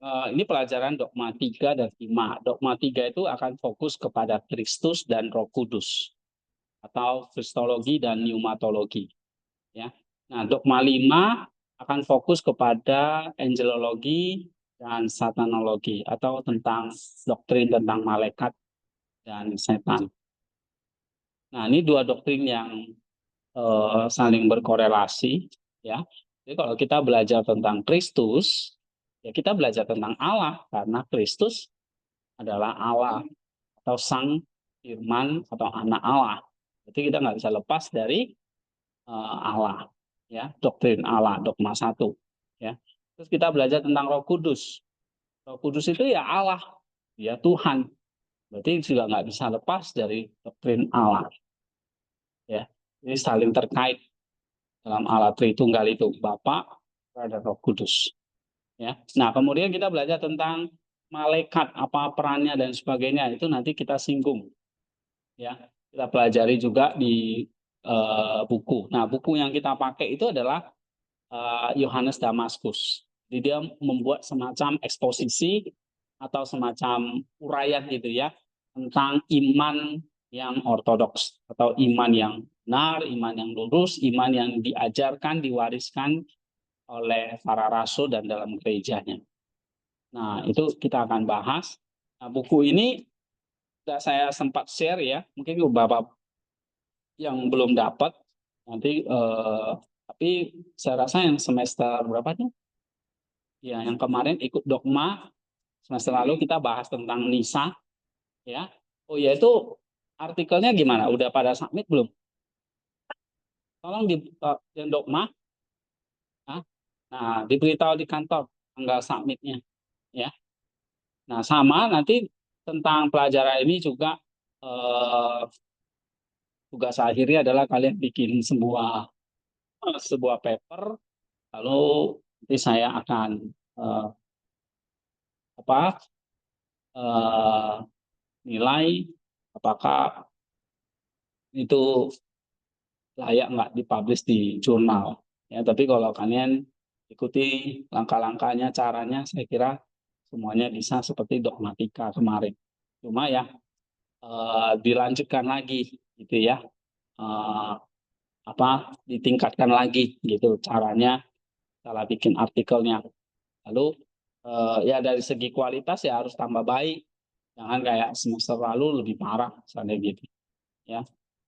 Ini pelajaran dogma 3 dan 5. Dogma 3 itu akan fokus kepada Kristus dan Roh Kudus atau Kristologi dan Pneumatologi, ya. Nah, dogma 5 akan fokus kepada angelologi dan satanologi atau tentang doktrin tentang malaikat dan setan. Nah, ini dua doktrin yang saling berkorelasi, ya. Jadi kalau kita belajar tentang Kristus, ya kita belajar tentang Allah karena Kristus adalah Allah atau Sang Firman atau Anak Allah. Jadi kita nggak bisa lepas dari Allah, ya, doktrin Allah, dogma 1, ya. Terus kita belajar tentang Roh Kudus. Roh Kudus itu ya Allah, ya Tuhan. Berarti juga nggak bisa lepas dari doktrin Allah, ya. Ini saling terkait dalam Allah Tritunggal itu, Bapa dan Roh Kudus, ya. Nah, kemudian kita belajar tentang malaikat, apa perannya dan sebagainya, itu nanti kita singgung, ya. Kita pelajari juga di buku. Nah, buku yang kita pakai itu adalah Yohanes Damaskus. Jadi dia membuat semacam eksposisi atau semacam uraian gitu ya tentang iman yang ortodoks atau iman yang benar, iman yang lurus, iman yang diajarkan, diwariskan oleh para rasul dan dalam gerejanya. Nah, itu kita akan bahas. Nah, buku ini sudah saya sempat share ya, mungkin beberapa yang belum dapat nanti, tapi saya rasa yang semester berapa nih? Ya, yang kemarin ikut dogma, semester lalu kita bahas tentang Nisa, ya. Oh ya, itu artikelnya gimana? Udah pada submit belum? Tolong di yang dogma, nah diberitahu di kantor tanggal submitnya, ya. Nah, sama nanti tentang pelajaran ini juga tugas akhirnya adalah kalian bikin sebuah paper, lalu nanti saya akan eh, apa eh, nilai apakah itu layak nggak dipublish di jurnal, ya. Tapi kalau kalian ikuti langkah-langkahnya, caranya, saya kira semuanya bisa seperti dogmatika kemarin. Cuma ya dilanjutkan lagi gitu ya, eh, ditingkatkan lagi gitu caranya, cara bikin artikelnya. Lalu ya dari segi kualitas ya harus tambah baik, jangan kayak semester lalu lebih parah misalnya gitu, ya.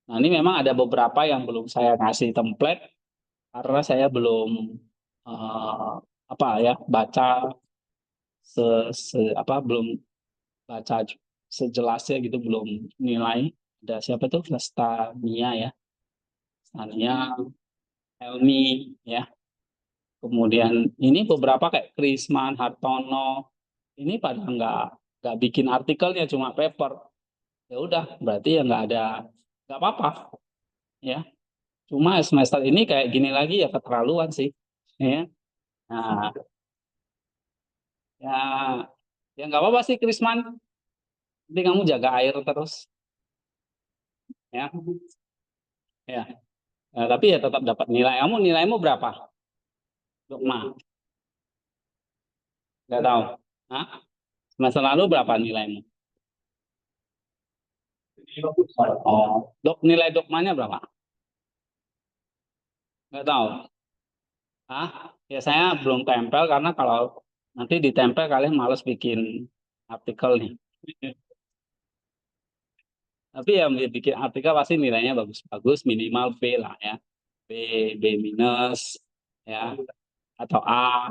Nah, ini memang ada beberapa yang belum saya kasih template karena saya belum eh, baca belum baca sejelasnya gitu, belum nilai. Ada siapa tuh, Lestania ya, Lestania, Helmi ya. Kemudian ini beberapa kayak Krisman, Hartono, ini pada nggak bikin artikelnya, cuma paper. Ya udah, berarti ya nggak apa-apa, ya. Cuma semester ini kayak gini lagi ya keterlaluan sih, ya. Nah, ya, ya nggak apa-apa sih Krisman. Nanti kamu jaga air terus, ya. Ya. Nah, tapi ya tetap dapat nilai. Kamu nilaimu berapa? Dogma. Nggak tahu. Hah? Semester lalu berapa nilaimu? Oh, nilai dogmanya berapa? Nggak tahu. Hah? Ya saya belum tempel karena kalau nanti ditempel kalian males bikin artikel nih. Tapi ya bikin artikel pasti nilainya bagus-bagus, minimal B lah ya. B, B minus, ya, atau A,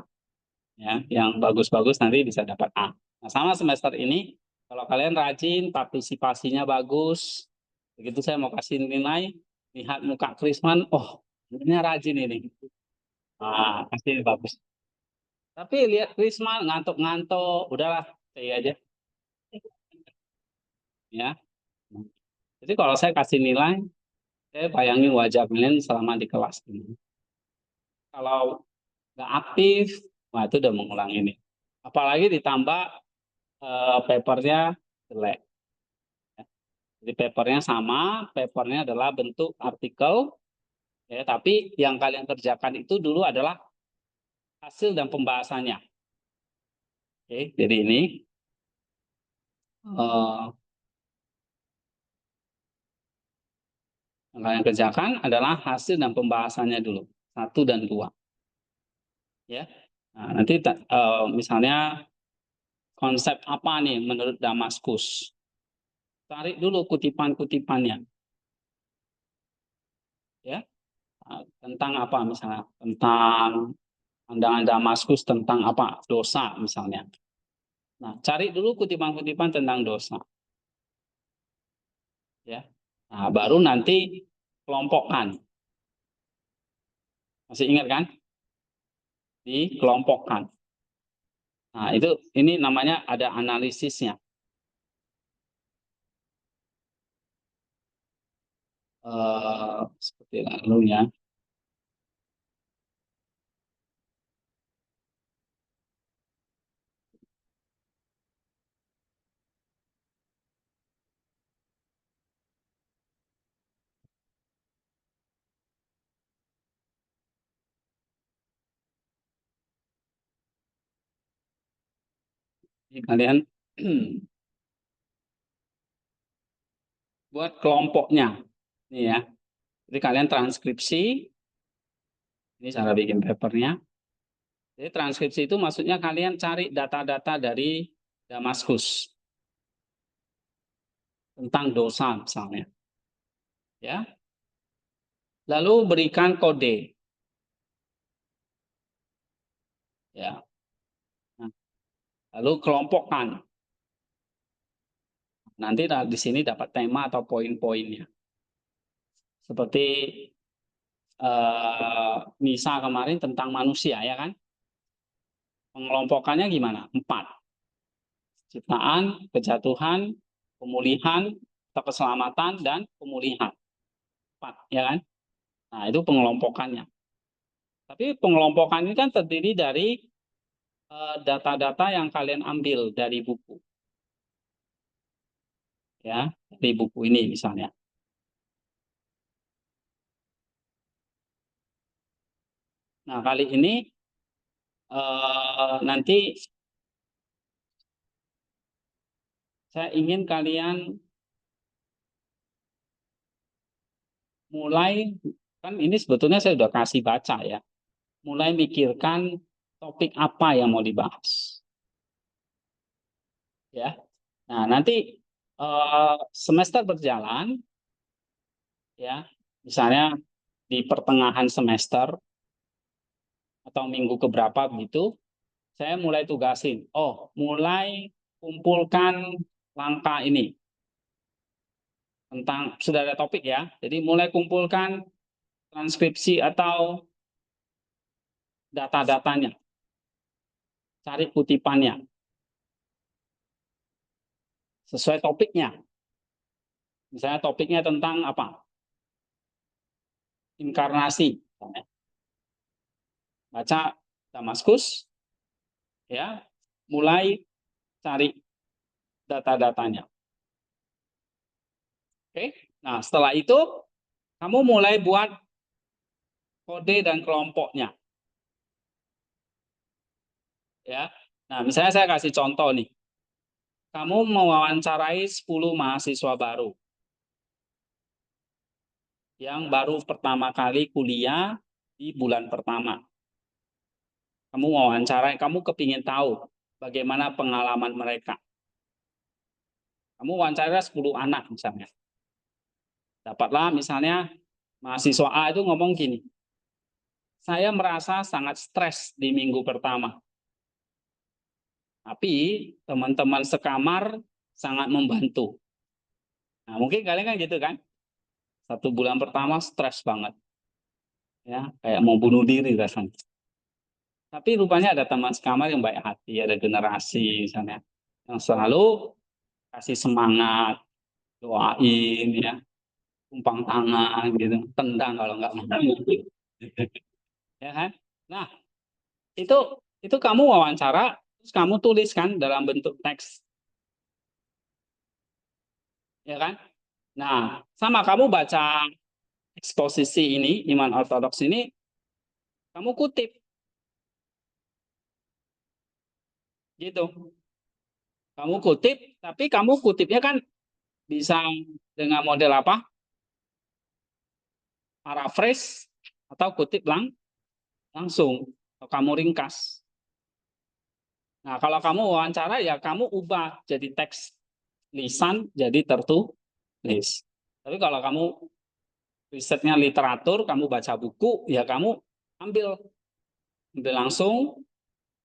ya. Yang bagus-bagus nanti bisa dapat A. Nah, sama semester ini, kalau kalian rajin, partisipasinya bagus, begitu saya mau kasih nilai, lihat muka Krisman, oh, ini rajin ini. Ah, pasti bagus. Tapi lihat Krisman ngantuk-ngantuk, udahlah, saya aja, ya. Jadi kalau saya kasih nilai, saya bayangin wajah kalian selama di kelas ini. Kalau nggak aktif, wah itu udah mengulang ini. Apalagi ditambah papernya jelek. Jadi papernya sama, papernya adalah bentuk artikel, ya, tapi yang kalian kerjakan itu dulu adalah hasil dan pembahasannya. Oke, jadi ini yang kalian kerjakan adalah hasil dan pembahasannya dulu, 1 dan 2. Ya, nah, nanti misalnya konsep apa nih menurut Damaskus? Tarik dulu kutipan-kutipannya, ya. Nah, tentang apa misalnya? Tentang pandangan Damaskus tentang apa? Dosa misalnya. Nah, cari dulu kutipan-kutipan tentang dosa, ya. Nah, baru nanti kelompokkan. Masih ingat kan? Dikelompokkan. Nah, ini namanya ada analisisnya. Seperti lalu ya. Jadi kalian buat kelompoknya. Ini ya. Jadi kalian transkripsi. Ini cara bikin papernya. Jadi transkripsi itu maksudnya kalian cari data-data dari Damaskus tentang dosa misalnya. Ya. Lalu berikan kode. Ya. Nah, lalu kelompokkan. Nanti di sini dapat tema atau poin-poinnya. Seperti Nisa kemarin tentang manusia ya kan? Pengelompokannya gimana? 4. Ciptaan, kejatuhan, pemulihan, atau keselamatan, dan pemulihan. 4, ya kan? Nah, itu pengelompokannya. Tapi pengelompokan ini kan terdiri dari data-data yang kalian ambil dari buku. Ya, dari buku ini misalnya. Nah, kali ini nanti saya ingin kalian mulai, kan ini sebetulnya saya sudah kasih baca ya, mulai mikirkan topik apa yang mau dibahas. Ya, nah nanti semester berjalan, ya, misalnya di pertengahan semester atau minggu keberapa begitu, saya mulai tugasin, mulai kumpulkan langkah ini tentang sudah ada topik ya, jadi mulai kumpulkan transkripsi atau data-datanya, cari kutipannya sesuai topiknya. Misalnya topiknya tentang apa? Inkarnasi. Baca Damaskus, ya, mulai cari data-datanya. Oke, nah setelah itu kamu mulai buat kode dan kelompoknya. Ya, nah misalnya saya kasih contoh nih. Kamu mewawancarai 10 mahasiswa baru yang baru pertama kali kuliah di bulan pertama. Kamu wawancarai, kamu kepingin tahu bagaimana pengalaman mereka. Kamu wawancara 10 anak misalnya. Dapatlah misalnya mahasiswa A itu ngomong gini, saya merasa sangat stres di minggu pertama. Tapi teman-teman sekamar sangat membantu. Nah, mungkin kalian kan gitu kan? 1 bulan pertama stres banget. Ya, kayak mau bunuh diri rasanya. Tapi rupanya ada teman sekamar yang baik hati, ada generasi misalnya yang selalu kasih semangat, doain ya, tumpang tangan gitu, tendang kalau nggak mau. Ya kan? Nah, itu kamu wawancara, terus kamu tuliskan dalam bentuk teks, ya kan? Nah, sama kamu baca eksposisi ini, iman ortodoks ini, kamu kutip. Gitu. Kamu kutip, tapi kamu kutipnya kan bisa dengan model apa? Paraphrase atau kutip langsung, atau kamu ringkas. Nah, kalau kamu wawancara ya kamu ubah jadi teks lisan jadi tertulis. Tapi kalau kamu risetnya literatur, kamu baca buku, ya kamu ambil ambil langsung,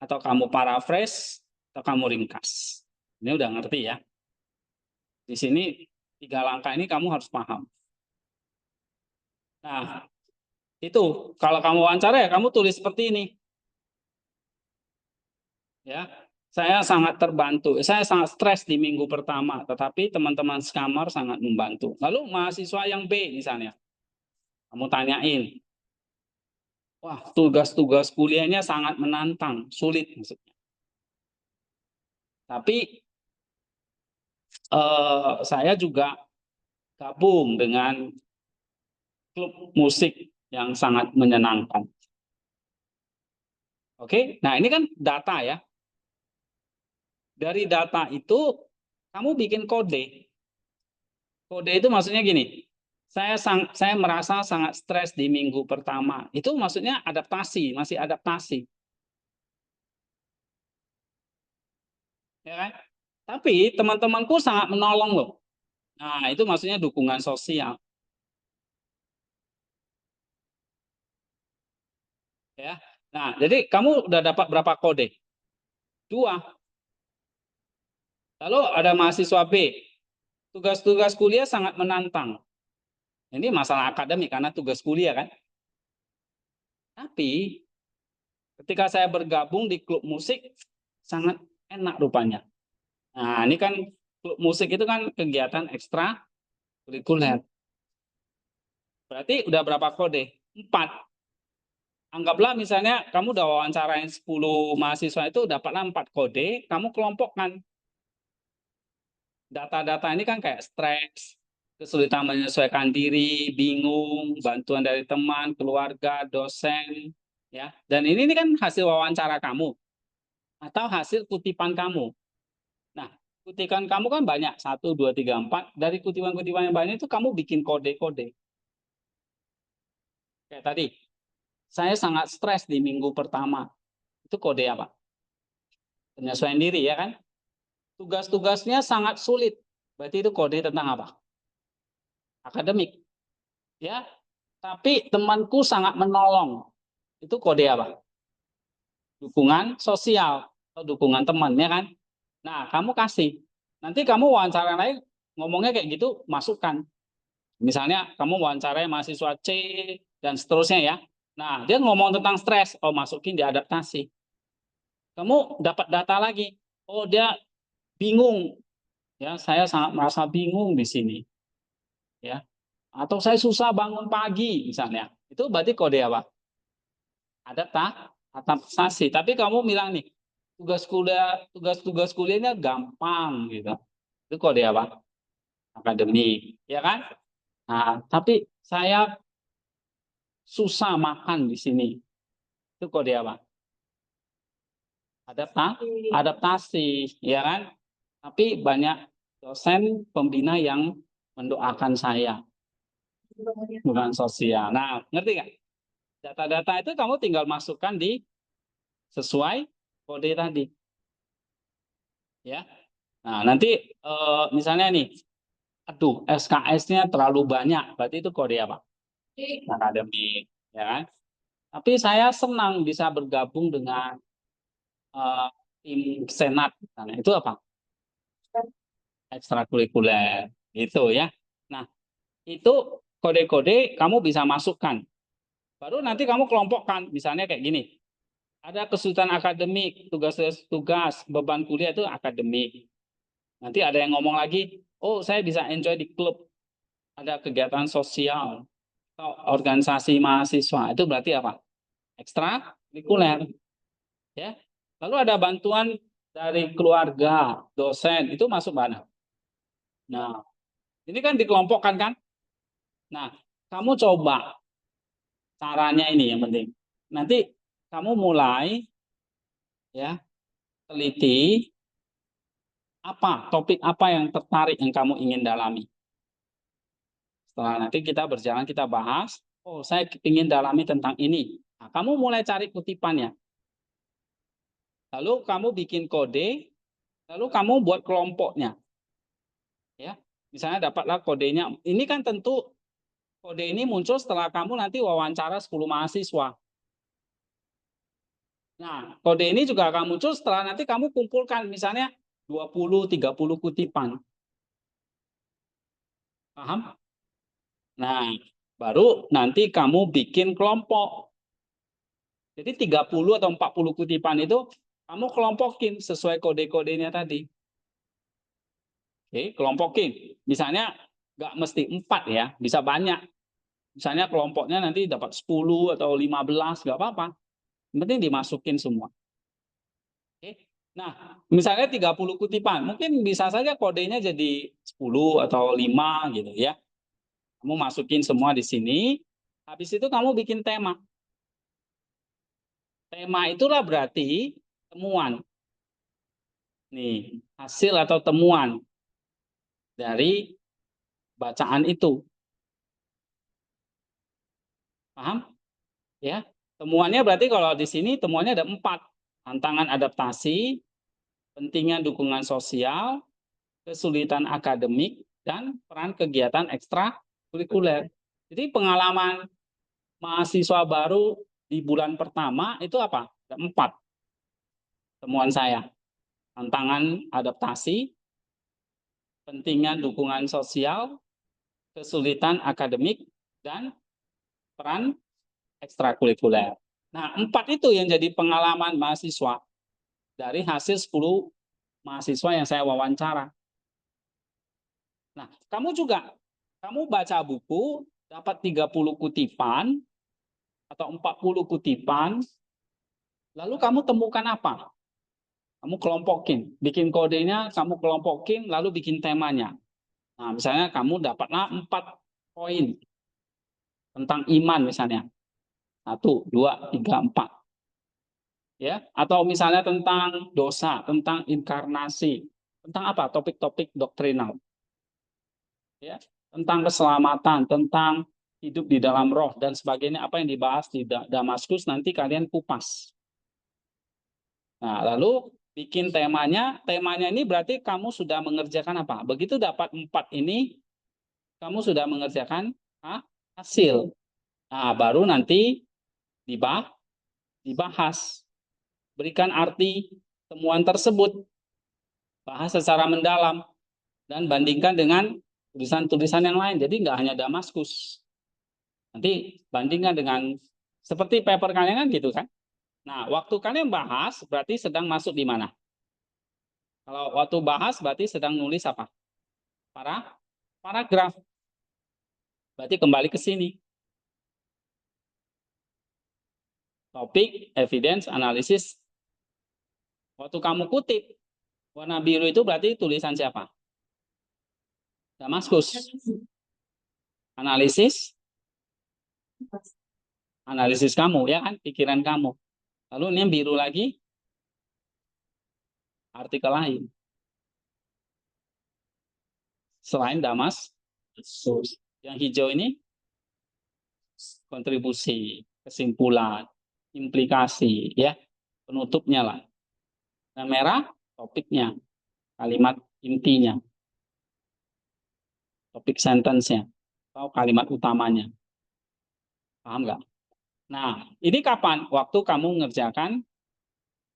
atau kamu paraphrase, atau kamu ringkas. Ini udah ngerti ya. Di sini 3 langkah ini kamu harus paham. Nah, itu kalau kamu wawancara ya kamu tulis seperti ini. Ya, saya sangat terbantu. Saya sangat stres di minggu pertama, tetapi teman-teman sekamar sangat membantu. Lalu mahasiswa yang B misalnya, kamu tanyain, wah tugas-tugas kuliahnya sangat menantang, sulit maksudnya. Tapi saya juga gabung dengan klub musik yang sangat menyenangkan. Oke, nah ini kan data ya. Dari data itu kamu bikin kode. Kode itu maksudnya gini. Saya merasa sangat stres di minggu pertama. Itu maksudnya adaptasi, masih adaptasi. Ya kan? Tapi teman-temanku sangat menolong loh. Nah, itu maksudnya dukungan sosial. Ya. Nah, jadi kamu udah dapat berapa kode? 2. Lalu ada mahasiswa B. Tugas-tugas kuliah sangat menantang. Ini masalah akademik karena tugas kuliah kan. Tapi ketika saya bergabung di klub musik sangat enak rupanya. Nah, ini kan klub musik itu kan kegiatan ekstra kurikuler. Berarti udah berapa kode? 4. Anggaplah misalnya kamu udah wawancarain 10 mahasiswa itu dapatlah 4 kode, kamu kelompokkan. Data-data ini kan kayak stres, kesulitan menyesuaikan diri, bingung, bantuan dari teman, keluarga, dosen, ya. Dan ini kan hasil wawancara kamu atau hasil kutipan kamu. Nah, kutipan kamu kan banyak, 1, 2, 3, 4. Dari kutipan-kutipan yang banyak itu kamu bikin kode-kode. Kayak tadi, saya sangat stres di minggu pertama. Itu kode apa? Penyesuaian diri ya kan? Tugas-tugasnya sangat sulit. Berarti itu kode tentang apa? Akademik. Ya. Tapi temanku sangat menolong. Itu kode apa? Dukungan sosial atau dukungan teman ya kan? Nah, kamu kasih. Nanti kamu wawancara lain ngomongnya kayak gitu, masukkan. Misalnya kamu wawancarai mahasiswa C dan seterusnya ya. Nah, dia ngomong tentang stres, oh masukin di adaptasi. Kamu dapat data lagi. Oh, dia bingung. Ya, saya sangat merasa bingung di sini. Ya. Atau saya susah bangun pagi misalnya. Itu berarti kode apa? Adaptasi. Tapi kamu bilang nih, tugas-tugas kuliahnya gampang gitu. Itu kode apa? Akademik, ya kan? Nah, tapi saya susah makan di sini. Itu kode apa? Adaptasi, ya kan? Tapi banyak dosen pembina yang mendoakan saya, bukan sosial. Nah, ngerti nggak? Data-data itu kamu tinggal masukkan di sesuai kode tadi, ya. Nah, nanti misalnya nih, aduh SKS-nya terlalu banyak, berarti itu kode apa? Akademik, ya kan? Tapi saya senang bisa bergabung dengan eh, tim senat, misalnya. Itu apa? Ekstrakurikuler, gitu ya. Nah, itu kode-kode kamu bisa masukkan. Baru nanti kamu kelompokkan, misalnya kayak gini. Ada kesulitan akademik, tugas-tugas, beban kuliah itu akademik. Nanti ada yang ngomong lagi, oh saya bisa enjoy di klub, ada kegiatan sosial, atau organisasi mahasiswa. Itu berarti apa? Ekstrakurikuler. Ya. Lalu ada bantuan dari keluarga, dosen, itu masuk mana? Nah, ini kan dikelompokkan kan? Nah, kamu coba caranya ini yang penting. Nanti kamu mulai ya teliti topik apa yang tertarik yang kamu ingin dalami. Setelah nanti kita berjalan, kita bahas, oh saya ingin dalami tentang ini. Nah, kamu mulai cari kutipannya. Lalu kamu bikin kode, lalu kamu buat kelompoknya. Ya, misalnya dapatlah kodenya. Ini kan tentu kode ini muncul setelah kamu nanti wawancara 10 mahasiswa. Nah, kode ini juga akan muncul setelah nanti kamu kumpulkan misalnya 20-30 kutipan. Paham? Nah, baru nanti kamu bikin kelompok. Jadi 30 atau 40 kutipan itu kamu kelompokin sesuai kode-kodenya tadi. Oke, kelompokin. Misalnya nggak mesti 4 ya, bisa banyak. Misalnya kelompoknya nanti dapat 10 atau 15, nggak apa-apa. Yang penting dimasukin semua. Oke. Nah, misalnya 30 kutipan, mungkin bisa saja kodenya jadi 10 atau 5 gitu ya. Kamu masukin semua di sini, habis itu kamu bikin tema. Tema itulah berarti temuan. Nih, hasil atau temuan dari bacaan itu. Paham? Ya. Temuannya berarti kalau di sini temuannya ada 4. Tantangan adaptasi, pentingnya dukungan sosial, kesulitan akademik, dan peran kegiatan ekstrakurikuler. Jadi pengalaman mahasiswa baru di bulan pertama itu apa? Ada 4 temuan saya. Tantangan adaptasi, pentingnya dukungan sosial, kesulitan akademik, dan peran ekstrakurikuler. Nah, 4 itu yang jadi pengalaman mahasiswa dari hasil 10 mahasiswa yang saya wawancara. Nah, kamu juga, kamu baca buku, dapat 30 kutipan, atau 40 kutipan, lalu kamu temukan apa? Kamu kelompokin, bikin kodenya, kamu kelompokin, lalu bikin temanya. Nah, misalnya kamu dapatlah 4 poin tentang iman misalnya. 1, 2, 3, 4. Ya, atau misalnya tentang dosa, tentang inkarnasi, tentang apa? Topik-topik doktrinal. Ya, tentang keselamatan, tentang hidup di dalam roh dan sebagainya, apa yang dibahas di Damaskus nanti kalian kupas. Nah, lalu bikin temanya ini berarti kamu sudah mengerjakan apa? Begitu dapat 4 ini, kamu sudah mengerjakan hasil. Nah, baru nanti dibahas. Berikan arti temuan tersebut. Bahas secara mendalam. Dan bandingkan dengan tulisan-tulisan yang lain. Jadi nggak hanya Damaskus. Nanti bandingkan dengan, seperti paper kalian kan gitu kan. Nah, waktu kalian bahas, berarti sedang masuk di mana? Kalau waktu bahas, berarti sedang nulis apa? Paragraf. Berarti kembali ke sini. Topik, evidence, analisis. Waktu kamu kutip, warna biru itu berarti tulisan siapa? Damaskus. Analisis. Analisis kamu, ya kan? Pikiran kamu. Lalu ini yang biru lagi, artikel lain. Selain Damaskus. Yang hijau ini, kontribusi, kesimpulan, implikasi, ya, penutupnya lah. Yang merah, topiknya, kalimat intinya, topik sentence-nya, atau kalimat utamanya. Paham nggak? Nah, ini kapan? Waktu kamu mengerjakan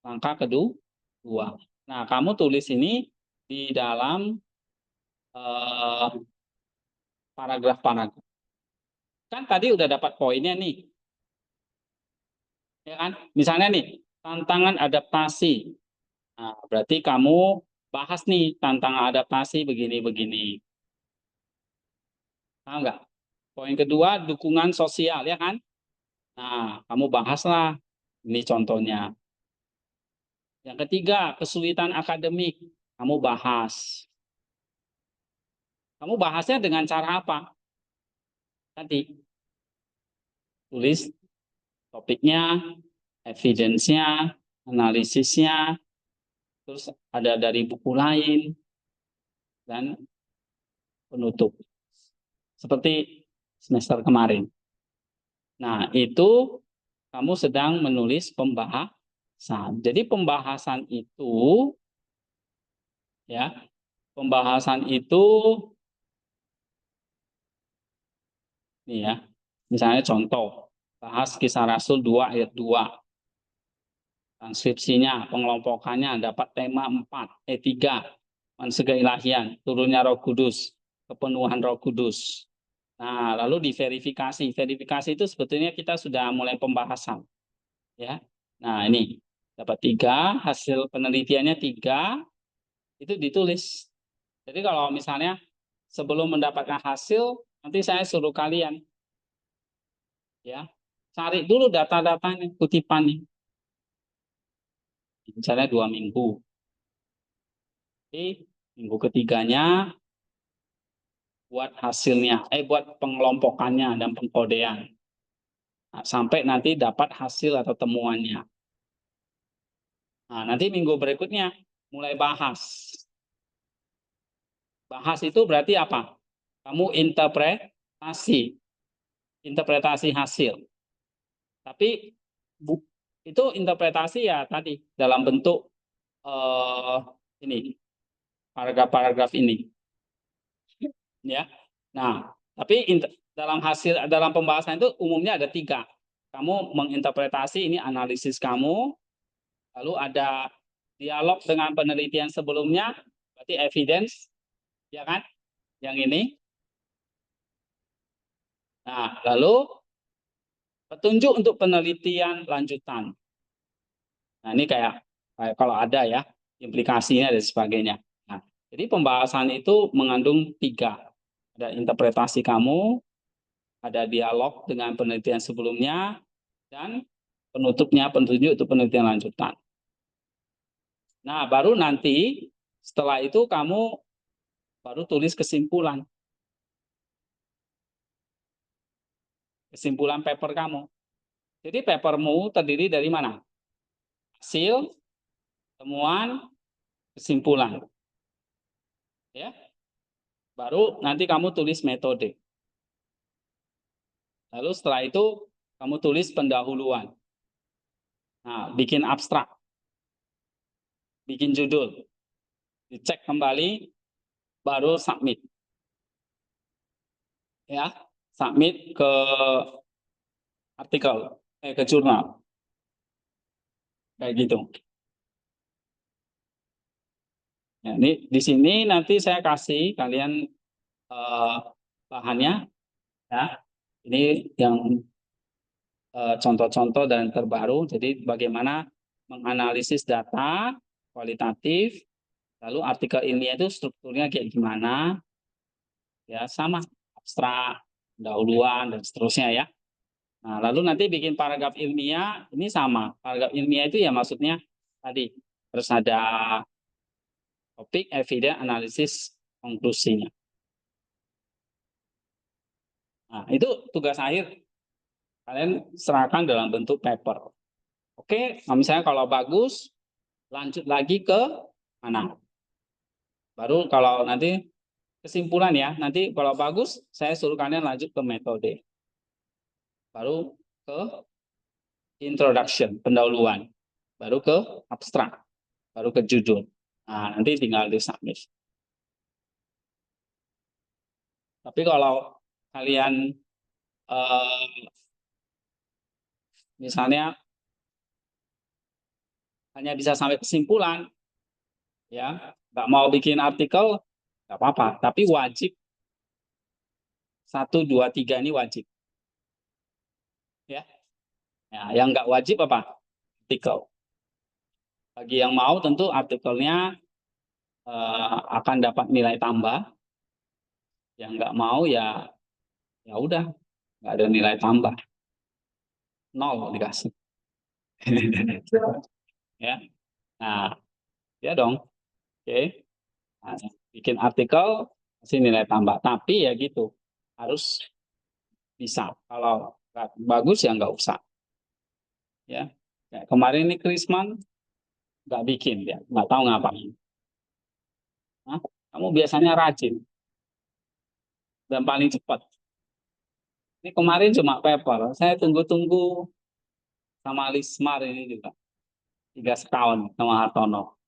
langkah kedua. Nah, kamu tulis ini di dalam paragraf-paragraf. Kan tadi udah dapat poinnya nih. Ya kan? Misalnya nih, tantangan adaptasi. Nah, berarti kamu bahas nih tantangan adaptasi begini-begini. Paham nggak? Poin kedua, dukungan sosial, ya kan? Nah, kamu bahaslah. Ini contohnya. Yang ketiga, kesulitan akademik. Kamu bahas. Kamu bahasnya dengan cara apa? Tadi, tulis topiknya, evidence-nya, analisisnya, terus ada dari buku lain, dan penutup. Seperti semester kemarin. Nah, itu kamu sedang menulis pembahasan. Jadi pembahasan itu, ya, pembahasan itu, nih ya, misalnya contoh, bahas Kisah Rasul 2 ayat 2. Transkripsinya, pengelompokannya dapat tema 3, manusia ilahian, turunnya Roh Kudus, kepenuhan Roh Kudus. Nah, lalu diverifikasi. Verifikasi itu sebetulnya kita sudah mulai pembahasan, ya. Nah, ini dapat 3, hasil penelitiannya 3, itu ditulis. Jadi kalau misalnya sebelum mendapatkan hasil, nanti saya suruh kalian, ya, cari dulu data-datanya, kutipannya. Misalnya 2 minggu. Jadi minggu ketiganya buat hasilnya, buat pengelompokannya dan pengkodean. Nah, sampai nanti dapat hasil atau temuannya. Nah, nanti minggu berikutnya mulai bahas. Bahas itu berarti apa? Kamu interpretasi hasil. Tapi itu interpretasi ya tadi dalam bentuk ini paragraf-paragraf ini, ya. Nah, tapi dalam pembahasan itu umumnya ada 3. Kamu menginterpretasi, ini analisis kamu, lalu ada dialog dengan penelitian sebelumnya, berarti evidence, ya kan? Yang ini. Nah, lalu petunjuk untuk penelitian lanjutan. Nah, ini kayak kalau ada ya, implikasinya dan sebagainya. Nah, jadi pembahasan itu mengandung 3. Ada interpretasi kamu, ada dialog dengan penelitian sebelumnya, dan penutupnya petunjuk untuk penelitian lanjutan. Nah, baru nanti setelah itu kamu baru tulis kesimpulan. Kesimpulan paper kamu. Jadi papermu terdiri dari mana? Hasil, temuan, kesimpulan. Ya. Baru nanti kamu tulis metode. Lalu setelah itu kamu tulis pendahuluan. Nah, bikin abstrak. Bikin judul. Dicek kembali, baru submit. Ya, submit ke artikel, ke jurnal. Kayak gitu. Ya, ini di sini nanti saya kasih kalian bahannya, ya. Ini yang contoh-contoh dan terbaru. Jadi bagaimana menganalisis data kualitatif, lalu artikel ilmiah itu strukturnya kayak gimana, ya, sama abstrak, pendahuluan dan seterusnya, ya. Nah, lalu nanti bikin paragraf ilmiah, ini sama. Paragraf ilmiah itu ya maksudnya tadi harus ada topik, evidence, analisis, konklusinya. Nah, itu tugas akhir kalian serahkan dalam bentuk paper. Oke, nah misalnya kalau bagus, lanjut lagi ke mana? Baru kalau nanti kesimpulan ya, nanti kalau bagus, saya suruh kalian lanjut ke metode. Baru ke introduction, pendahuluan. Baru ke abstrak, baru ke judul. Nah, nanti tinggal disubmit. Tapi kalau kalian misalnya hanya bisa sampai kesimpulan, ya, nggak mau bikin artikel, nggak apa-apa. Tapi wajib 1, 2, 3 ini wajib. Ya, yang nggak wajib apa? Artikel. Bagi yang mau tentu artikelnya akan dapat nilai tambah. Yang nggak mau ya udah, nggak ada nilai tambah, 0 dikasih. Ya, nah, ya dong. Oke. Nah, bikin artikel kasih nilai tambah. Tapi ya gitu, harus bisa. Kalau nggak bagus ya nggak usah. Ya, kayak kemarin ini Krisman nggak bikin ya, nggak tahu ngapain. Nah, kamu biasanya rajin dan paling cepat. Ini kemarin cuma paper, saya tunggu-tunggu sama Lismar ini juga 3 setahun sama Hartono.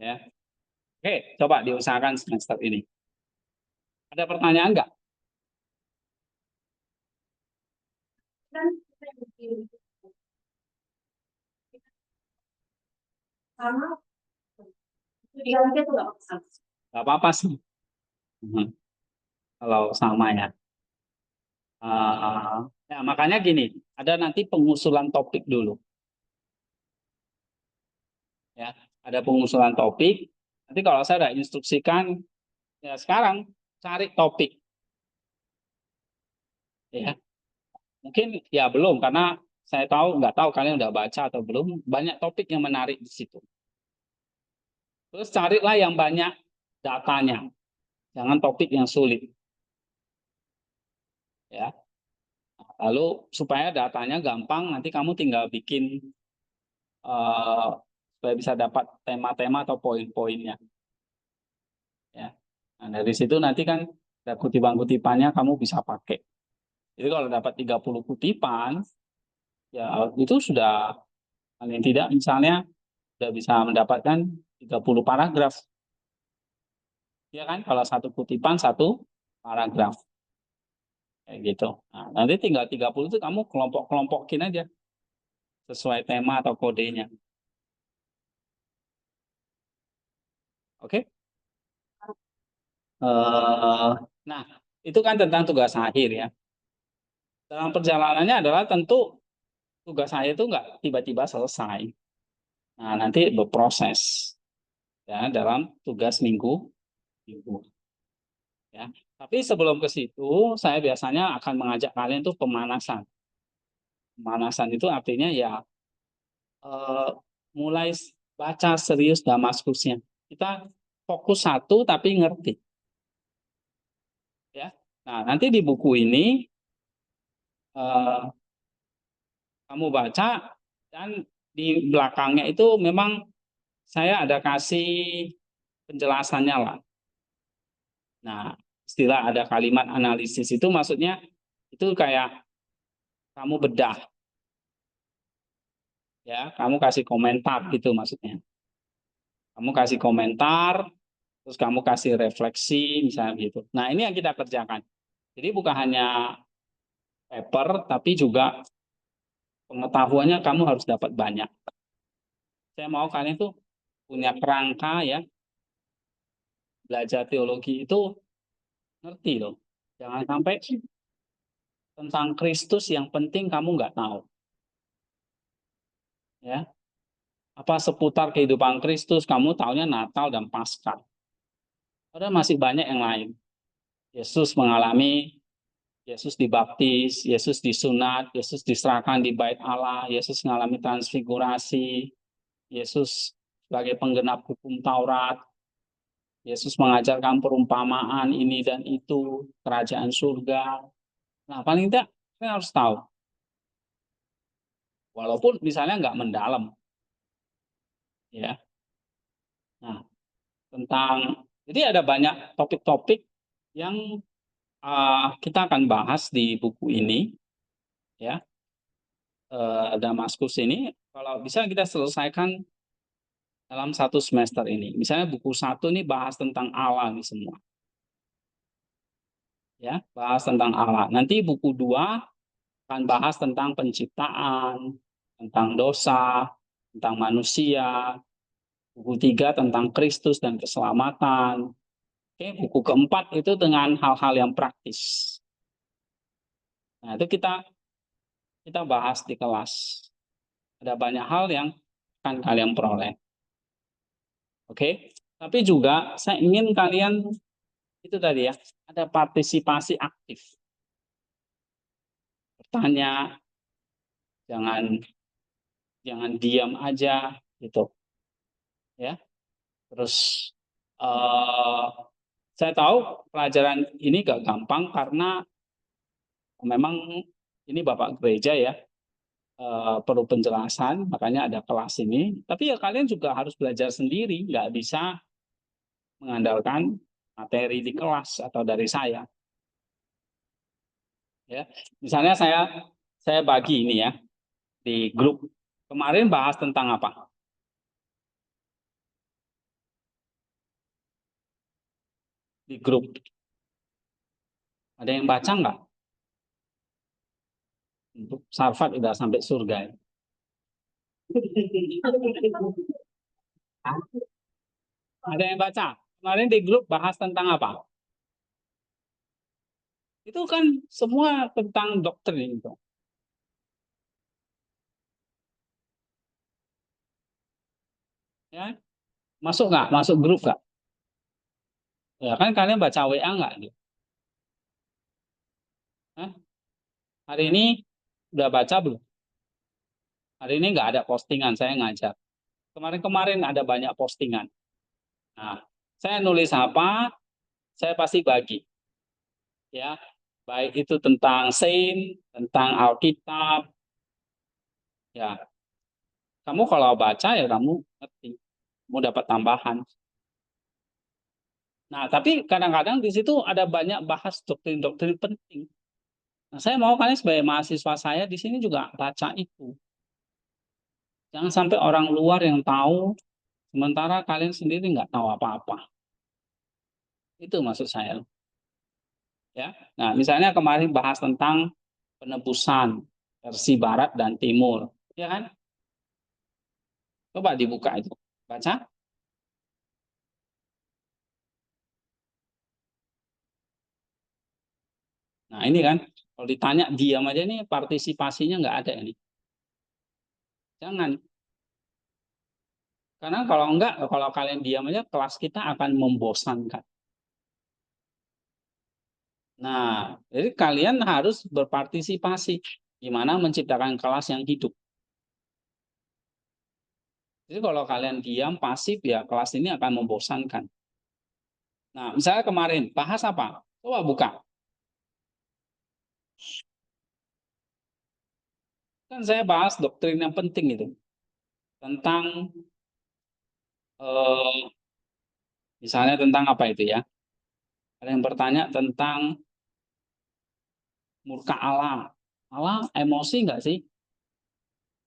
Ya, oke, coba diusahakan semester ini. Ada pertanyaan nggak? Nggak apa-apa sih. Hmm, kalau sama ya. Ya, makanya gini, ada nanti pengusulan topik dulu. Ya, ada pengusulan topik. Nanti kalau saya udah instruksikan, ya sekarang cari topik. Ya, mungkin ya belum karena saya tahu nggak tahu kalian udah baca atau belum. Banyak topik yang menarik di situ. Terus carilah yang banyak datanya, jangan topik yang sulit. Ya, lalu supaya datanya gampang, nanti kamu tinggal bikin eh, supaya bisa dapat tema-tema atau poin-poinnya. Ya, nah, dari situ nanti kan ada kutipan-kutipannya kamu bisa pakai. Jadi kalau dapat 30 kutipan, ya itu sudah paling tidak misalnya sudah bisa mendapatkan 30 paragraf. Ya kan, kalau satu kutipan satu paragraf. Kayak gitu. Nah, nanti tinggal 30 itu kamu kelompok-kelompokin aja sesuai tema atau kodenya. Oke? Nah, itu kan tentang tugas akhir ya. Dalam perjalanannya adalah tentu tugas akhir itu nggak tiba-tiba selesai. Nah, nanti berproses ya dalam tugas minggu minggu ya. Tapi sebelum ke situ, saya biasanya akan mengajak kalian tuh pemanasan. Pemanasan itu artinya ya eh, mulai baca serius Damaskusnya. Kita fokus satu tapi ngerti ya. Nah, nanti di buku ini eh, kamu baca dan di belakangnya itu memang saya ada kasih penjelasannya lah. Nah, istilah ada kalimat analisis itu maksudnya itu kayak kamu bedah ya, kamu kasih komentar gitu maksudnya. Kamu kasih komentar, terus kamu kasih refleksi misalnya gitu. Nah, ini yang kita kerjakan. Jadi bukan hanya paper tapi juga pengetahuannya kamu harus dapat banyak. Saya mau kalian tuh punya kerangka ya, belajar teologi itu ngerti loh. Jangan sampai tentang Kristus yang penting kamu nggak tahu. Ya, apa seputar kehidupan Kristus kamu taunya Natal dan Paskah. Padahal masih banyak yang lain. Yesus mengalami, Yesus dibaptis, Yesus disunat, Yesus diserahkan di bait Allah, Yesus mengalami transfigurasi, Yesus sebagai penggenap hukum Taurat, Yesus mengajarkan perumpamaan ini dan itu, kerajaan surga. Nah, paling tidak kita harus tahu. Walaupun misalnya nggak mendalam, ya. Nah, tentang jadi ada banyak topik-topik yang kita akan bahas di buku ini, ya. Damaskus ini kalau bisa kita selesaikan dalam satu semester ini. Misalnya buku 1 ini bahas tentang Allah nih semua, ya, bahas tentang Allah. Nanti buku 2 akan bahas tentang penciptaan, tentang dosa, tentang manusia. Buku 3 tentang Kristus dan keselamatan. Oke, buku keempat itu dengan hal-hal yang praktis. Nah, itu kita kita bahas di kelas. Ada banyak hal yang akan kalian peroleh. Oke, tapi juga saya ingin kalian itu tadi ya, ada partisipasi aktif. Bertanya, jangan jangan diam aja gitu, ya. Terus eh, saya tahu pelajaran ini gak gampang karena memang ini Bapak Gereja ya, perlu penjelasan, makanya ada kelas ini. Tapi ya kalian juga harus belajar sendiri, nggak bisa mengandalkan materi di kelas atau dari saya. Ya, misalnya saya bagi ini ya di grup. Kemarin bahas tentang apa? Di grup. Ada yang baca nggak? Untuk Sarfat udah sampai surga. Ya. Ada yang baca? Kemarin di grup bahas tentang apa? Itu kan semua tentang doktrin itu. Ya, masuk nggak? Masuk grup nggak? Ya kan kalian baca WA nggak? Hah? Hari ini udah baca belum? Hari ini nggak ada postingan, saya ngajar. Kemarin-kemarin ada banyak postingan. Nah, saya nulis apa, saya pasti bagi. Ya, baik itu tentang sains, tentang Alkitab. Ya, kamu kalau baca ya kamu ngerti, kamu dapat tambahan. Nah, tapi kadang-kadang di situ ada banyak bahas doktrin-doktrin penting. Nah, saya mau kalian sebagai mahasiswa saya di sini juga baca itu. Jangan sampai orang luar yang tahu, sementara kalian sendiri nggak tahu apa-apa. Itu maksud saya. Ya. Nah, misalnya kemarin bahas tentang penebusan versi Barat dan Timur, ya kan? Coba dibuka itu, baca. Nah, ini kan, kalau ditanya diam aja nih, partisipasinya nggak ada ini. Jangan, karena kalau enggak, kalau kalian diam aja, kelas kita akan membosankan. Nah, jadi kalian harus berpartisipasi, gimana menciptakan kelas yang hidup. Jadi kalau kalian diam, pasif, ya kelas ini akan membosankan. Nah, misalnya kemarin, bahas apa? Coba buka. Kan saya bahas doktrin yang penting itu. Tentang, eh, misalnya tentang apa itu ya? Ada yang bertanya tentang murka Allah. Allah emosi nggak sih?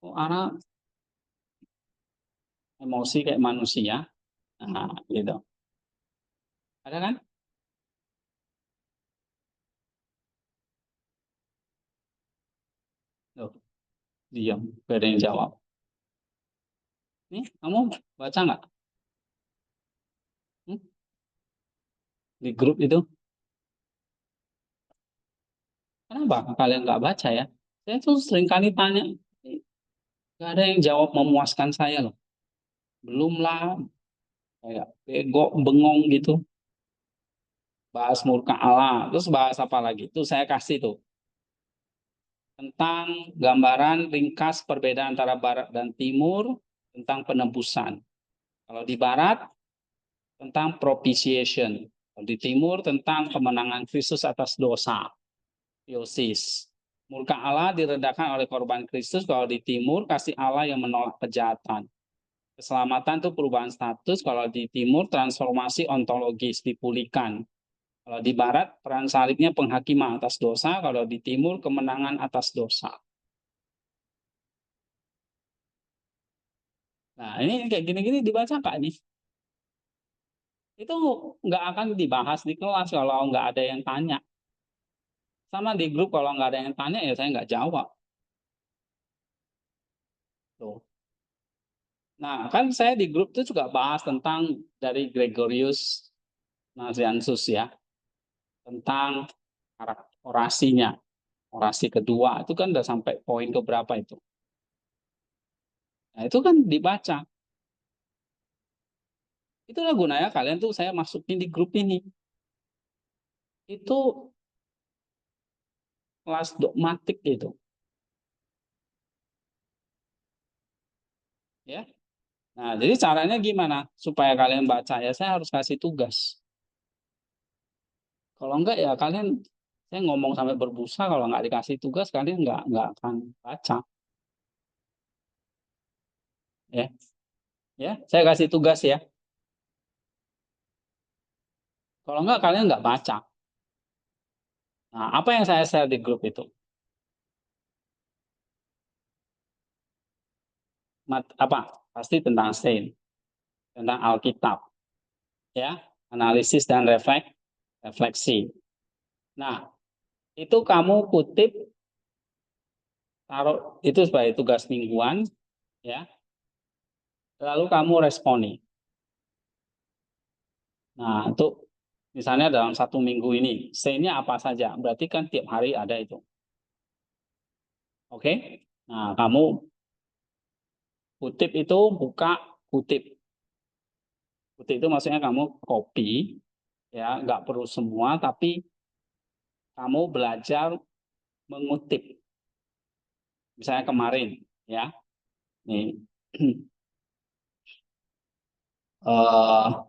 Kok Allah emosi kayak manusia? Nah, gitu. Ada kan? Loh, diam, gak ada yang jawab. Nih, kamu baca nggak? Hmm? Di grup itu? Kenapa kalian nggak baca ya? Saya tuh sering kali tanya, nggak ada yang jawab memuaskan saya loh. Belum lah, kayak bego, bengong gitu. Bahas murka Allah, terus bahas apa lagi? Itu saya kasih tuh. Tentang gambaran ringkas perbedaan antara Barat dan Timur, tentang penebusan. Kalau di Barat, tentang propitiation. Kalau di Timur, tentang kemenangan Kristus atas dosa. Theosis. Murka Allah diredakan oleh korban Kristus, kalau di Timur kasih Allah yang menolak kejahatan. Keselamatan itu perubahan status, kalau di Timur transformasi ontologis, dipulihkan. Kalau di Barat peran salibnya penghakiman atas dosa, kalau di Timur kemenangan atas dosa. Nah ini kayak gini-gini dibaca Kak nih. Itu nggak akan dibahas di kelas kalau nggak ada yang tanya. Sama di grup kalau nggak ada yang tanya ya saya nggak jawab. Tuh. Nah, kan saya di grup itu juga bahas tentang dari Gregorius Nazianzus ya, tentang orasinya, orasi kedua itu kan udah sampai poin ke berapa itu. Nah, itu kan dibaca. Itulah gunanya kalian tuh saya masukin di grup ini. Itu kelas dogmatik gitu, ya. Nah, jadi caranya gimana supaya kalian baca ya saya harus kasih tugas. Kalau enggak ya kalian saya ngomong sampai berbusa kalau nggak dikasih tugas kalian nggak akan baca. Ya, ya, saya kasih tugas ya. Kalau enggak kalian nggak baca. Nah, apa yang saya share di grup itu? Apa? Pasti tentang Saint, tentang Alkitab, ya, analisis dan refleksi. Nah, itu kamu kutip, taruh itu sebagai tugas mingguan, ya. Lalu kamu responi. Nah, untuk misalnya dalam 1 minggu ini, Saint-nya apa saja? Berarti kan tiap hari ada itu. Oke? Nah, kamu kutip itu, buka, kutip. Kutip itu maksudnya kamu copy, ya, nggak perlu semua, tapi kamu belajar mengutip. Misalnya kemarin, ya, nih, uh,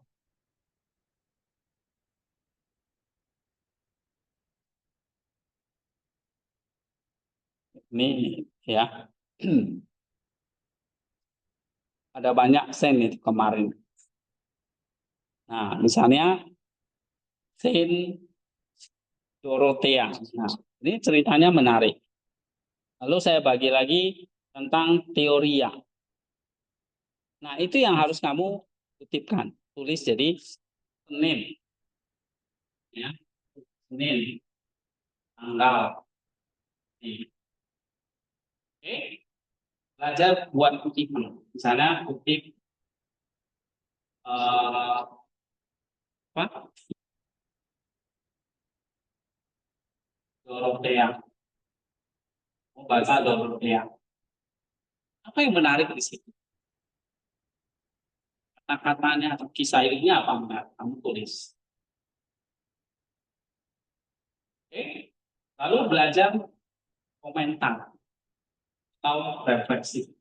ini, ya, ada banyak sen itu kemarin. Nah, misalnya sen Dorothea. Nah, ini ceritanya menarik. Lalu saya bagi lagi tentang teoria. Nah, itu yang harus kamu kutipkan. Tulis jadi Senin, ya, Senin, tanggal. Oke, belajar buat kutipan. Misalnya kutip apa? Dorothea. Mau baca Dorothea. Apa yang menarik di situ? Kata-katanya atau kisah ini apa enggak? Kamu tulis. Oke. Lalu belajar komentar atau refleksi.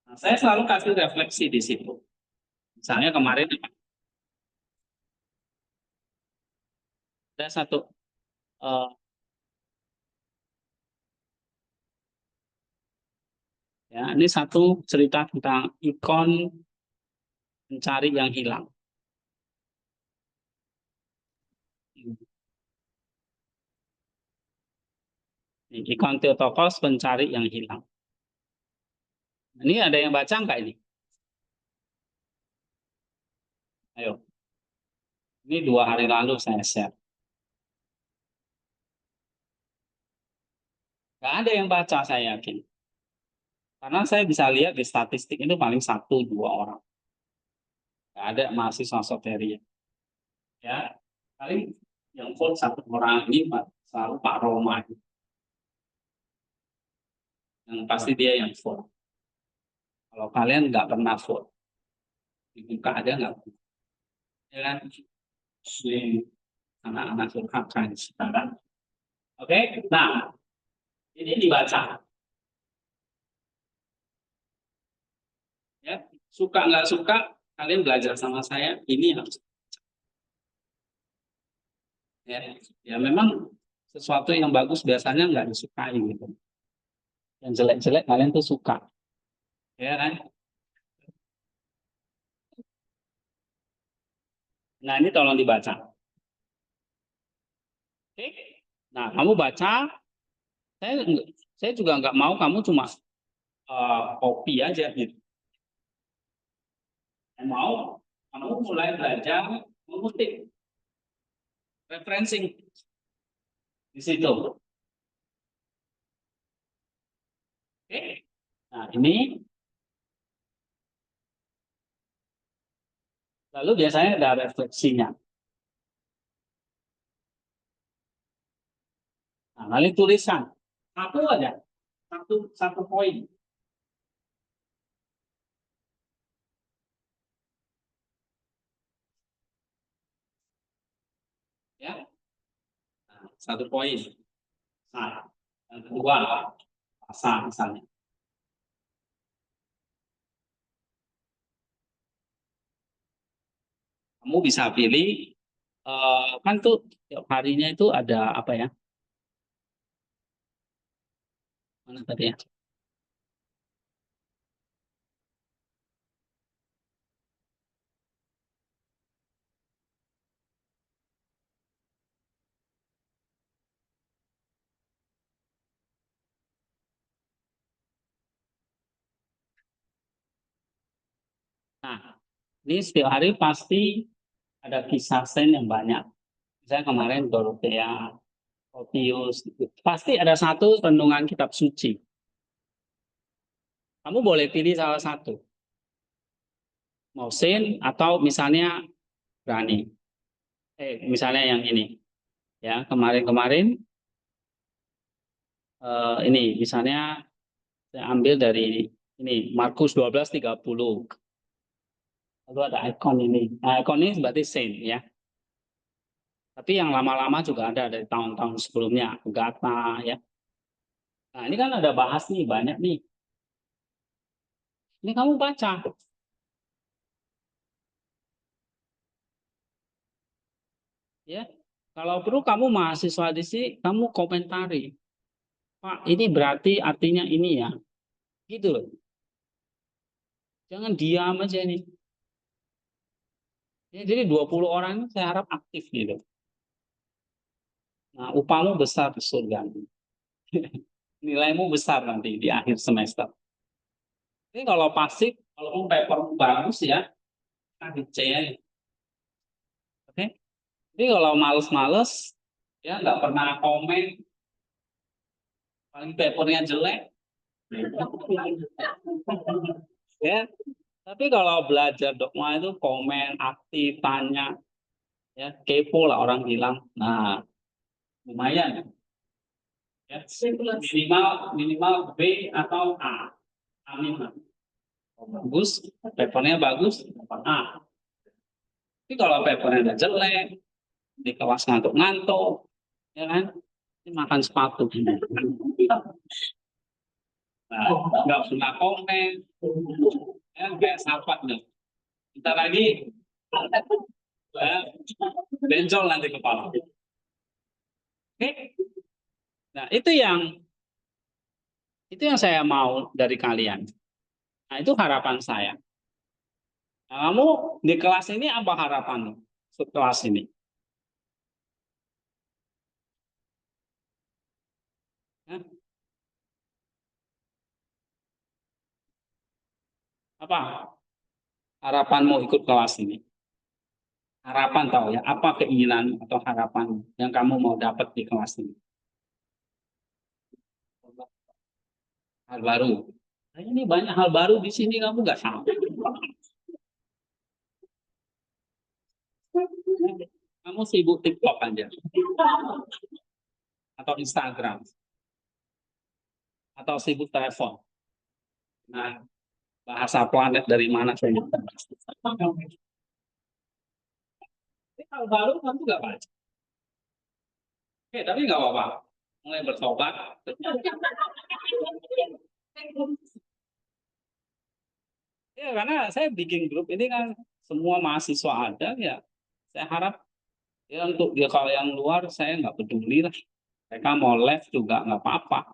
Nah, saya selalu kasih refleksi di situ. Misalnya kemarin ada satu, uh, ya, ini satu cerita tentang ikon pencari yang hilang. Ikon Theotokos pencari yang hilang. Ini ada yang baca nggak ini? Ayo. Ini 2 hari lalu saya share. Nggak ada yang baca, saya yakin. Karena saya bisa lihat di statistik itu paling 1-2 orang. Nggak ada mahasiswa soteria. Ya, paling yang full 1 orang ini selalu Pak Roma. Yang pasti dia yang full. Kalau kalian nggak pernah full, dibuka aja nggak pernah. Ya kan? Anak-anak surhaka sekarang. Oke, nah ini dibaca. Ya, suka nggak suka, kalian belajar sama saya, ini harus. Ya, ya memang sesuatu yang bagus biasanya nggak disukai gitu. Yang jelek-jelek kalian tuh suka, ya kan? Nah ini tolong dibaca. Oke? Nah kamu baca, saya saya juga nggak mau kamu cuma copy aja gitu. Saya mau kamu mulai belajar mengutip, referencing di situ. Oke? Nah ini lalu biasanya ada refleksinya. Nah, lalu tulisan satu aja, satu satu poin. Ya, nah, satu poin. Nah, yang kedua, pasang misalnya. Kamu bisa pilih, kan tuh tiap harinya itu ada apa ya? Mana tadi ya? Nah, ini setiap hari pasti ada kisah saint yang banyak. Misalnya kemarin Dorothea, Photius, pasti ada satu renungan kitab suci. Kamu boleh pilih salah satu, mau saint atau misalnya Rani. Misalnya yang ini, ya kemarin-kemarin ini misalnya saya ambil dari ini Markus 12:30. Lalu ada ikon ini. Nah, ikon ini berarti saint ya. Tapi yang lama-lama juga ada dari tahun-tahun sebelumnya, Agatha ya. Nah, ini kan ada bahas nih banyak nih. Ini kamu baca ya. Kalau perlu kamu mahasiswa di sini, kamu komentari. Pak, ini berarti artinya ini ya. Gitu loh. Jangan diam aja ini. Ya, jadi 20 orang ini saya harap aktif gitu. Nah, upahmu besar di surga. Nilaimu besar nanti di akhir semester. Ini kalau pasif, kalau paper bagus ya, kita C aja. Oke. Jadi kalau males-males, ya nggak pernah komen, paling papernya jelek. Ya, tapi kalau belajar dogma itu komen, aktif, tanya, ya kepo lah orang bilang. Nah, lumayan ya. Minimal minimal B atau A. Amin. Bagus, papernya bagus, dapat A. Tapi kalau papernya udah jelek, di kelas ngantuk-ngantuk, ya kan? Ini makan sepatu. Nah, nggak pernah komen, ya kayak sahabat nih. Kita lagi, ya, benjol nanti kepala. Oke, nah itu yang saya mau dari kalian. Nah itu harapan saya. Nah, kamu di kelas ini apa harapanmu? Kelas ini ya, apa harapanmu ikut kelas ini? Harapan tahu ya, apa keinginan atau harapan yang kamu mau dapat di kelas ini? Hal baru. Nah, ini banyak hal baru di sini kamu nggak tahu. Kamu sibuk TikTok aja atau Instagram atau sibuk telepon. Nah, bahasa planet dari mana saya nggak tahu. Ini hal baru kamu nggak baca. Oke, tapi nggak apa-apa. Mulai bertobat. Ya, karena saya bikin grup ini kan semua mahasiswa ada ya. Saya harap ya untuk dia kalau yang luar saya nggak peduli lah. Mereka mau live juga nggak apa-apa.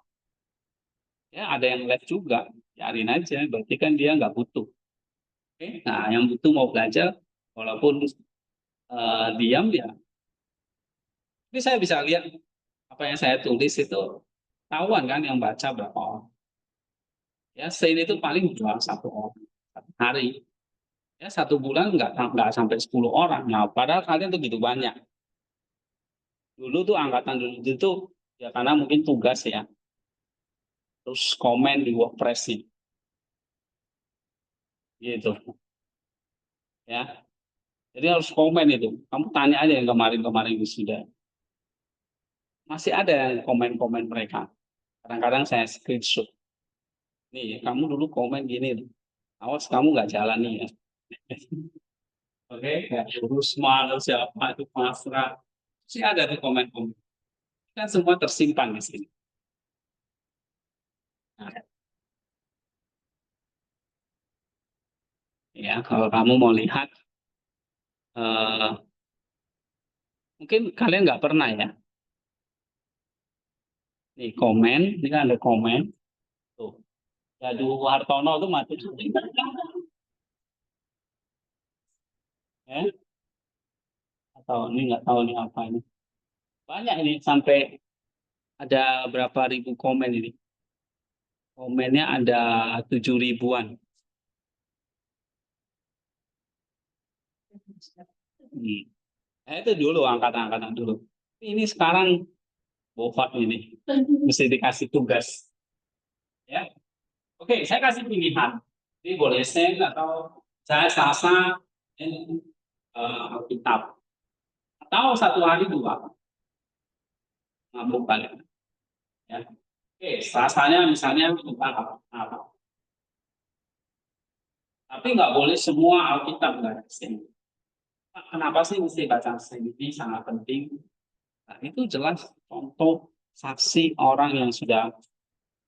Ya ada yang live juga, cariin aja. Berarti kan dia nggak butuh. Oke? Nah yang butuh mau belajar, walaupun diam ya. Tapi saya bisa lihat apa yang saya tulis itu tahuan kan yang baca berapa orang. Ya, sein itu paling jual satu orang satu hari. Ya, satu bulan nggak sampai 10 orang. Nah, padahal kalian tuh gitu banyak. Dulu tuh angkatan dulu itu ya karena mungkin tugas ya. Terus komen di WordPress sih, gitu ya. Jadi harus komen itu. Kamu tanya aja yang kemarin-kemarin sudah. Masih ada yang komen-komen mereka. Kadang-kadang saya screenshot. Nih, kamu dulu komen gini. Awas kamu nggak jalani ya. Oke, ya, Rusma atau siapa itu pasrah. Sih ada tuh komen-komen. Kan semua tersimpan di sini. Nah, ya, kalau kamu mau lihat, eh, mungkin kalian nggak pernah ya. Nih komen, ini kan ada komen. Tuh, ya dulu Hartono tuh mati. Ya, atau ini nggak tahu nih apa ini. Banyak ini sampai ada berapa ribu komen ini. Komennya ada 7 ribuan. Nah, itu dulu angkatan-angkatan dulu. Ini sekarang bofat ini mesti dikasih tugas. Ya, oke, saya kasih pilihan. Ini boleh sen atau saya Selasa Alkitab atau satu hari dua ngabung kalian. Ya. Oke, Selasanya misalnya kita apa? Tapi nggak boleh semua Alkitab nggak sen. Kenapa sih mesti baca sen ini sangat penting? Nah, itu jelas contoh saksi orang yang sudah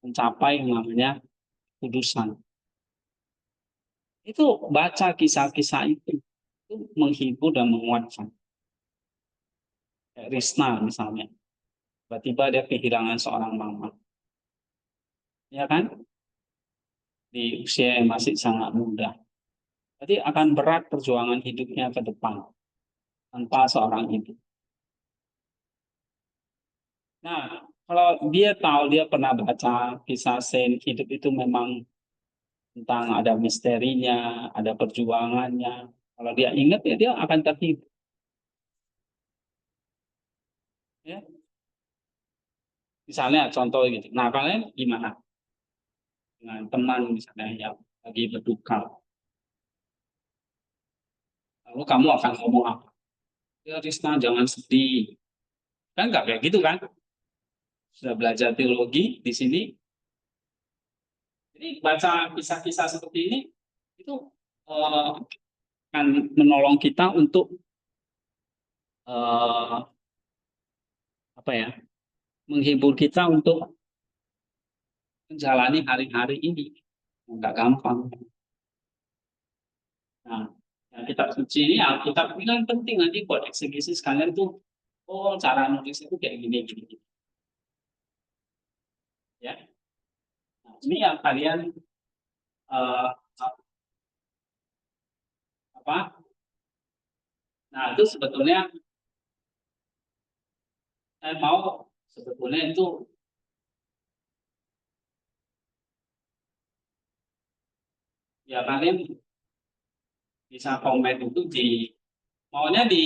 mencapai yang namanya kudusan. Itu baca kisah-kisah itu menghibur dan menguatkan. Kayak Risna misalnya, tiba-tiba dia kehilangan seorang mama, ya kan? Di usia yang masih sangat muda. Jadi akan berat perjuangan hidupnya ke depan tanpa seorang ibu. Nah, kalau dia tahu dia pernah baca kisah Saint hidup itu memang tentang ada misterinya, ada perjuangannya. Kalau dia ingat ya dia akan terhibur. Ya. Misalnya contoh gitu. Nah, kalian gimana dengan teman misalnya yang lagi berduka? Lalu kamu akan ngomong apa? Ya Risna jangan sedih. Kan nggak kayak gitu kan? Sudah belajar teologi di sini. Jadi baca kisah-kisah seperti ini itu akan menolong kita untuk uh, apa ya? Menghibur kita untuk menjalani hari-hari ini. Nggak gampang. Nah, yang kitab suci ini, Alkitab ini kan penting nanti buat eksegesi kalian tuh, oh cara nulis itu kayak gini, gini, gini. Ya. Nah, ini yang kalian uh, apa? Nah, itu sebetulnya saya mau sebetulnya itu ya kalian bisa komen itu di maunya di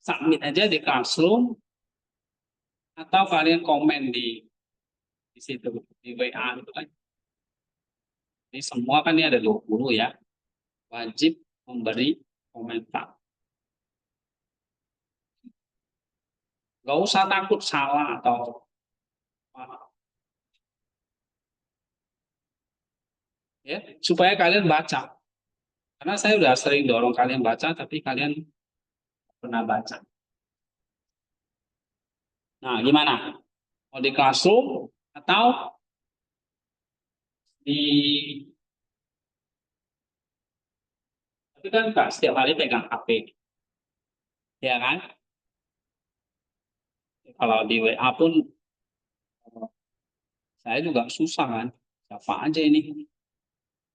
submit aja di Classroom atau kalian komen di situ di WA itu kan. Ini semua kan ini ada 20 ya. Wajib memberi komentar. Gak usah takut salah atau apa. Ya, supaya kalian baca. Karena saya udah sering dorong kalian baca, tapi kalian pernah baca. Nah, gimana? Mau di Classroom atau di tapi kan nggak setiap hari pegang HP, ya kan? Kalau di WA pun saya juga susah kan. Siapa aja ini?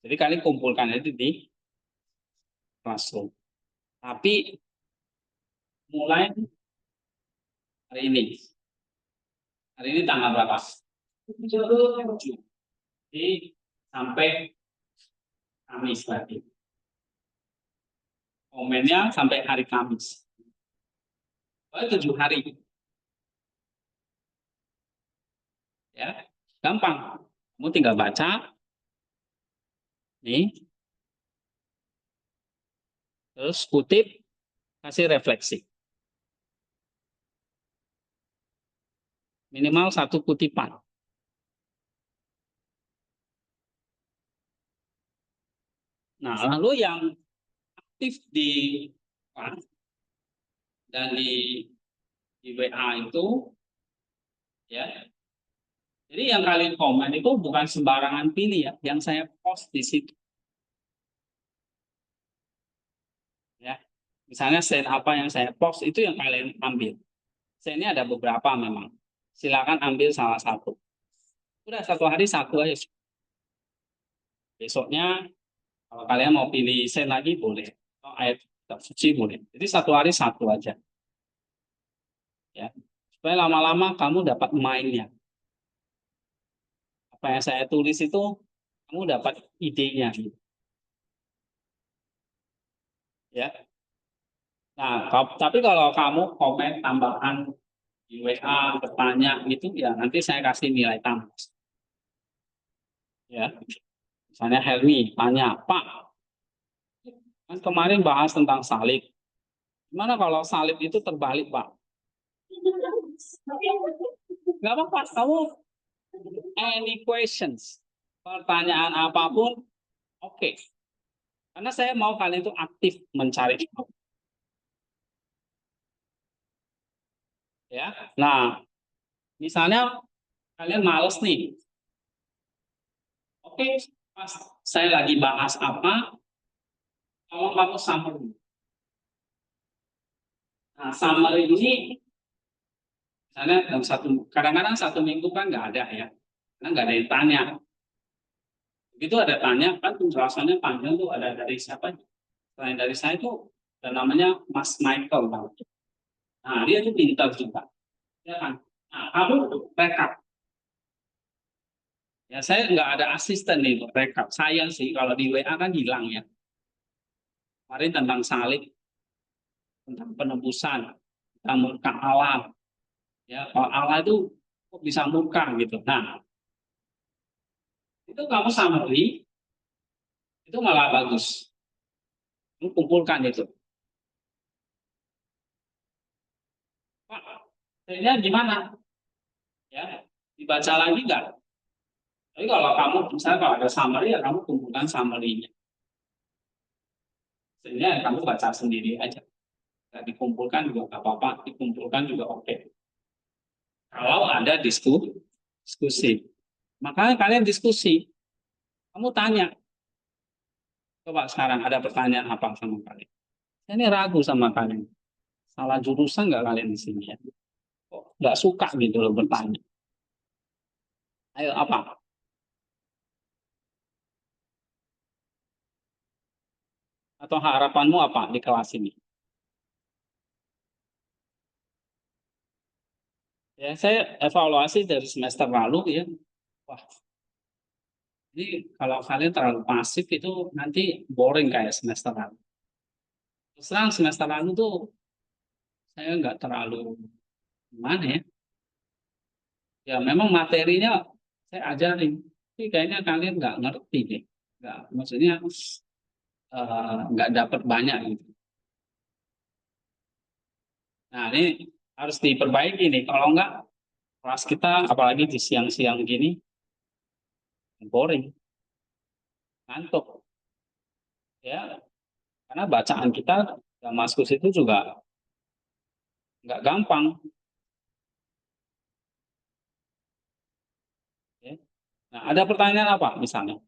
Jadi kalian kumpulkan itu di Classroom. Tapi mulai hari ini tanggal berapa? 7. Jadi sampai Kamis lagi. Komennya sampai hari Kamis. Oh, 7 hari. Ya, gampang. Kamu tinggal baca, nih, terus kutip, kasih refleksi. Minimal 1 kutipan. Nah, lalu yang aktif di dan di WA itu, ya. Jadi yang kalian komen itu bukan sembarangan pilih ya, yang saya post di situ. Ya, misalnya send apa yang saya post itu yang kalian ambil. Sendnya ada beberapa memang. Silakan ambil salah satu. Udah 1 hari 1 aja. Besoknya kalau kalian mau pilih send lagi boleh. Atau ayat kitab suci boleh. Jadi 1 hari 1 aja. Ya. Supaya lama-lama kamu dapat mainnya. Apa yang saya tulis itu kamu dapat idenya gitu. Ya. Nah, tapi kalau kamu komen tambahan di WA, bertanya gitu, ya nanti saya kasih nilai tambah. Ya, misalnya Helmi tanya, Pak, kan kemarin bahas tentang salib. Gimana kalau salib itu terbalik, Pak? Nggak apa-apa, kamu any questions, pertanyaan apapun, oke. Karena saya mau kalian itu aktif mencari tahu. Ya, nah, misalnya kalian males nih, oke, pas saya lagi bahas apa, kalau kamu summary. Nah, summary ini, misalnya dalam kadang-kadang 1 minggu kan nggak ada ya, karena nggak ada yang tanya. Begitu ada tanya, kan penjelasannya panjang tuh, ada dari siapa? Selain dari saya itu, ada namanya Mas Michael. Nah, dia tuh pintar juga. Ya kan? Nah, kamu rekap. Ya, saya nggak ada asisten nih untuk rekap. Saya sih, kalau di WA kan hilang ya. Kemarin tentang salib, tentang penebusan, tentang murka Allah. Ya, kalau Allah itu kok bisa murka gitu. Nah, itu kamu summary, itu malah bagus. Kamu kumpulkan itu. Pak, ini gimana? Ya, dibaca lagi nggak? Tapi kalau kamu, misalnya kalau ada summary, ya kamu kumpulkan summary-nya. Sehingga kamu baca sendiri aja. Nggak dikumpulkan juga nggak apa-apa, dikumpulkan juga oke. Kalau ada diskusi. Makanya kalian diskusi. Kamu tanya. Coba sekarang ada pertanyaan apa sama kalian? Saya ini ragu sama kalian. Salah jurusan nggak kalian di sini ya? Kok nggak suka gitu loh bertanya? Ayo apa? Atau harapanmu apa di kelas ini? Ya, saya evaluasi dari semester lalu ya. Wah, ini kalau kalian terlalu pasif itu nanti boring kayak semester lalu. Terus terang semester lalu tuh saya nggak terlalu gimana ya. Ya memang materinya saya ajarin, tapi kayaknya kalian nggak ngerti deh. Nggak, maksudnya nggak dapat banyak gitu. Nah ini harus diperbaiki nih. Kalau nggak kelas kita, apalagi di siang-siang gini, boring, ngantuk. Ya, karena bacaan kita Damaskus itu juga nggak gampang. Ya. Nah, ada pertanyaan apa misalnya?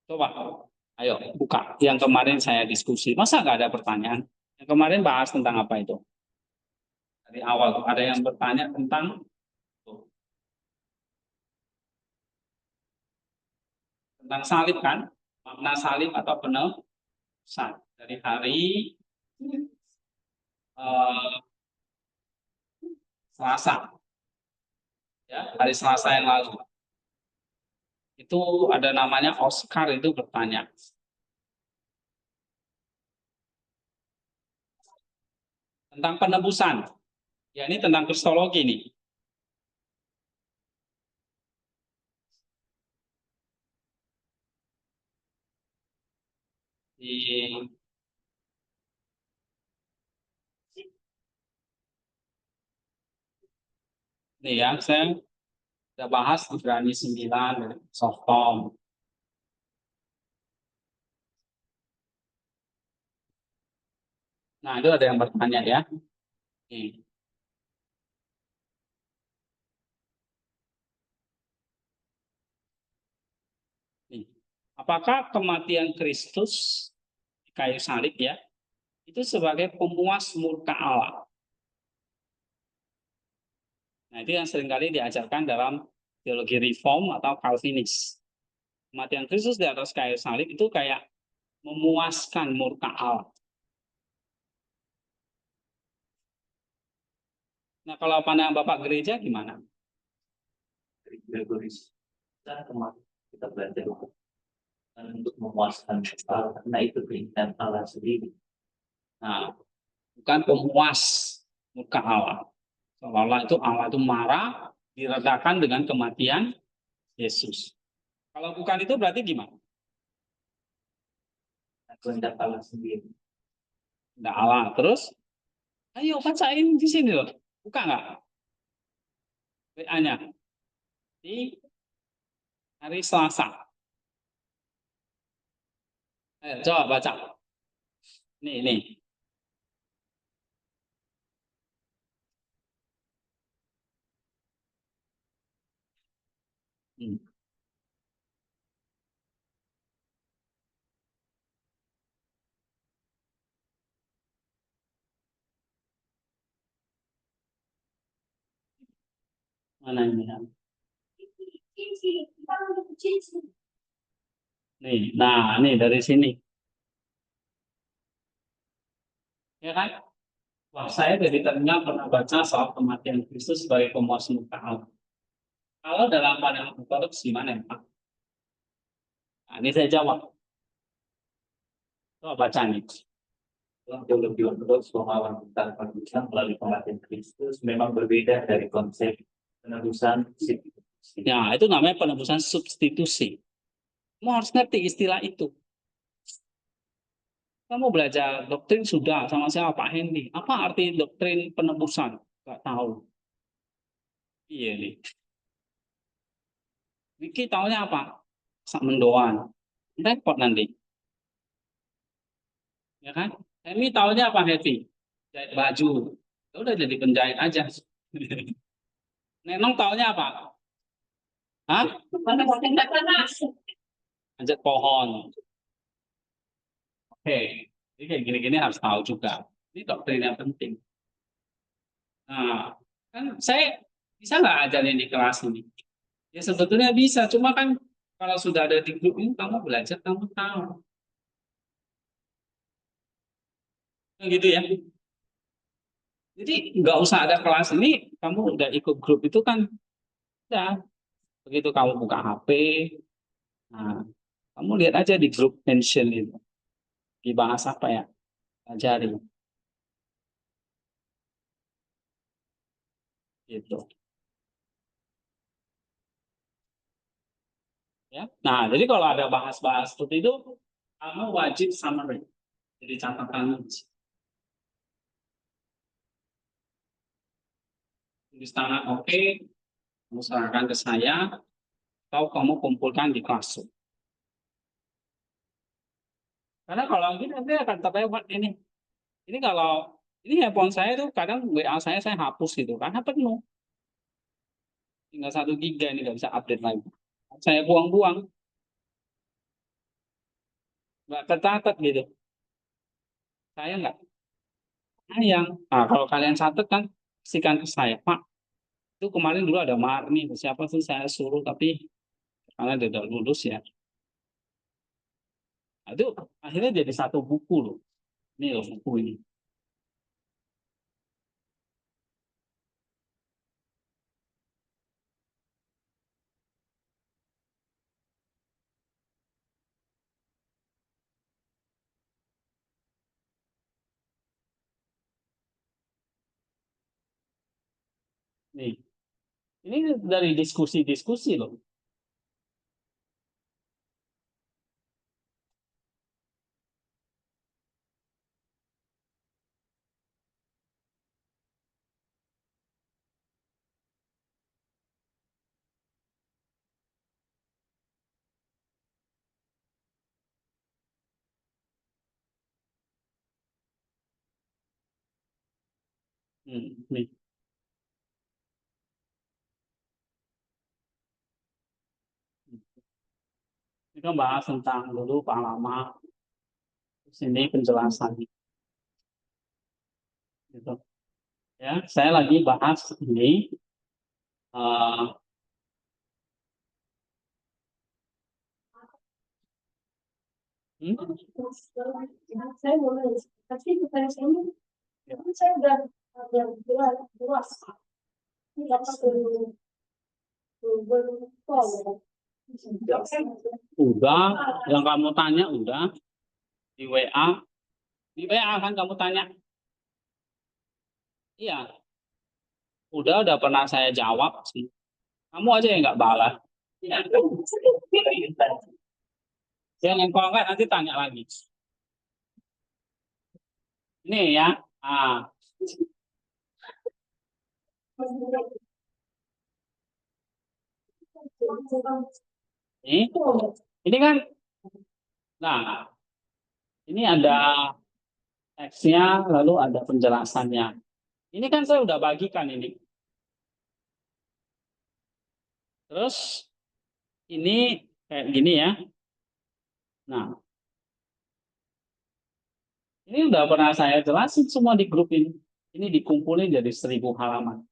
Coba, ayo buka. Yang kemarin saya diskusi, masa nggak ada pertanyaan? Yang kemarin bahas tentang apa itu? Dari awal ada yang bertanya tentang salib kan, makna salib atau penebusan dari hari eh, Selasa, ya hari Selasa yang lalu. Itu ada namanya Oscar itu bertanya tentang penebusan. Ya ini tentang kristologi nih. Di, nih ya, saya sudah bahas di Ibrani 9 dari Softom. Nah, itu ada yang bertanya ya. Nih, nih. Apakah kematian Kristus di kayu salib ya, itu sebagai pemuas murka Allah? Nah, itu yang seringkali diajarkan dalam teologi reform atau Calvinis. Kematian Kristus di atas kayu salib itu kayak memuaskan murka Allah. Nah, kalau pandangan Bapak gereja gimana? Gregoris dan kemarin kita belajar untuk memuaskan Allah karena itu keinginan Allah sendiri. Nah, bukan pemuas murka Allah. Seolah-olah itu Allah itu marah, diredakan dengan kematian Yesus. Kalau bukan itu berarti gimana? Kehendak Allah sendiri. Tidak Allah. Terus, ayo bacain di sini loh. Buka nggak? WA-nya. Di hari Selasa. Ayo, coba baca. Nih. Hmm. Mana ini? Nih, nah, nih dari sini. Ya kan? Wah, saya dari tadinya pernah baca soal kematian Kristus sebagai pemuas muka Allah. Kalau dalam pandangan ortodoks gimana ya, Pak? Nah, ini saya jawab. Coba baca nih. Teologi ortodoks pemahaman tentang penebusan melalui kematian Kristus memang berbeda dari konsep penebusan substitusi. Ya, itu namanya penebusan substitusi. Kamu harus ngerti istilah itu. Kamu belajar doktrin sudah sama siapa Pak Hendy. Apa arti doktrin penebusan? Gak tahu. Iya nih. Vicky taunya apa? Sak mendoan. Repot nanti. Ya kan? Emi taunya apa Heavy? Jahit baju. Ya udah jadi penjahit aja. Nenong taunya apa? Hah? Manjat pohon. Oke. Jadi kayak gini-gini harus tahu juga. Ini doktrin yang penting. Nah, kan saya bisa nggak ajarin di kelas ini? Ya sebetulnya bisa, cuma kan kalau sudah ada di grup ini kamu belajar, kamu tahu. Nah, gitu ya. Jadi nggak usah ada kelas ini, kamu udah ikut grup itu kan, udah. Begitu kamu buka HP, nah, kamu lihat aja di grup mention itu. Dibahas apa ya? Ajari. Gitu. Ya. Nah, jadi kalau ada bahas-bahas seperti itu, kamu wajib summary. Jadi catatan tulis tangan oke, kamu serahkan ke saya, atau kamu kumpulkan di Classroom. Karena kalau gini nanti akan terlewat ini. Ini kalau ini handphone saya tuh kadang WA saya hapus gitu karena penuh. Tinggal 1 GB ini nggak bisa update lagi. Saya buang-buang, nggak tercatat gitu. Saya nggak sayang. Nah, kalau kalian catat kan, kasihkan ke saya. Pak, itu kemarin dulu ada Marni, siapa sih saya suruh, tapi karena dia udah lulus ya. Nah, itu akhirnya jadi satu buku loh. Ini loh buku ini. Nih, ini dari diskusi-diskusi loh. Nih. Ini kan bahas tentang dulu pengalaman, sini penjelasannya. Gitu. Ya, saya lagi bahas ini. Uh, Saya boleh, tapi bukan ini. Saya udah jelas. Tidak perlu udah, yang kamu tanya udah di WA kan kamu tanya. Iya, udah pernah saya jawab sih. Kamu aja yang nggak balas. Yang kalau nggak nanti tanya lagi. Ini ya. Ah, ini, ini kan. Nah, ini ada teksnya, lalu ada penjelasannya. Ini kan saya udah bagikan ini. Terus ini kayak gini ya. Nah, ini udah pernah saya jelasin semua di grup ini. Ini dikumpulin jadi 1000 halaman.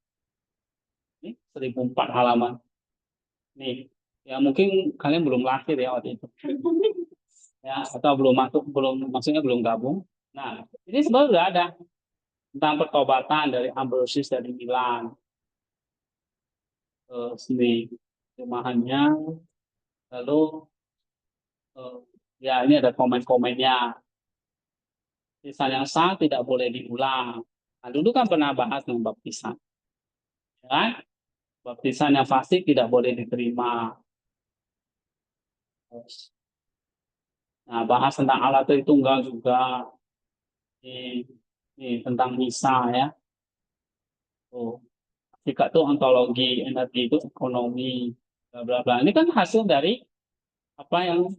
Ini 1004 halaman. Nih, ya mungkin kalian belum lahir ya waktu itu. Ya, atau belum masuk, maksudnya belum gabung. Nah, ini sebenarnya udah ada tentang pertobatan dari Ambrosius dari Milan. Seni rumahannya, lalu eh, ya ini ada komen-komennya. Lisan yang sah tidak boleh diulang. Nah, dulu kan pernah bahas tentang baptisan. Ya kan? Baptisan yang fasik tidak boleh diterima. Nah, bahas tentang Allah Tritunggal juga. Ini tentang misa ya. Oh, jika itu ontologi, energi itu ekonomi, bla bla bla. Ini kan hasil dari apa yang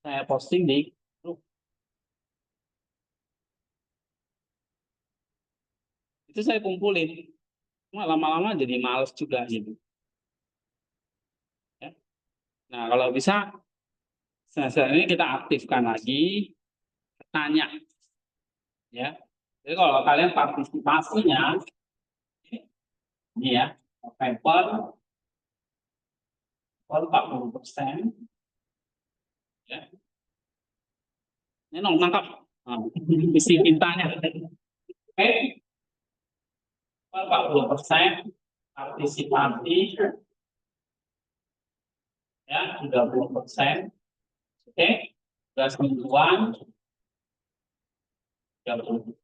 saya posting di grup. Itu saya kumpulin. Cuma lama-lama jadi males juga gitu. Ya. Nah, kalau bisa ini kita aktifkan lagi, tanya ya. Jadi kalau kalian partisipasinya ini ya, paper 40%, ya. Ini nong tangkap isi tintanya. Oke, 40% partisipasi, ya 30%. Oke, tugas mingguan 30.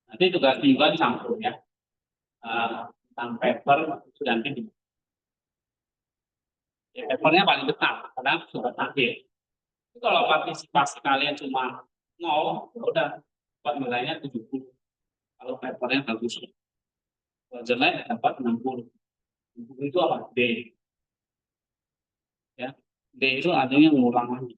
Nanti tugas mingguan campur ya. Tentang paper dan ini. Ya, papernya paling besar karena sudah akhir. Kalau partisipasi kalian cuma 0, udah dapat nilainya 70. Kalau papernya bagus. Kalau jelek dapat 60. 60 itu apa? D. Ya. D itu artinya ngulang lagi.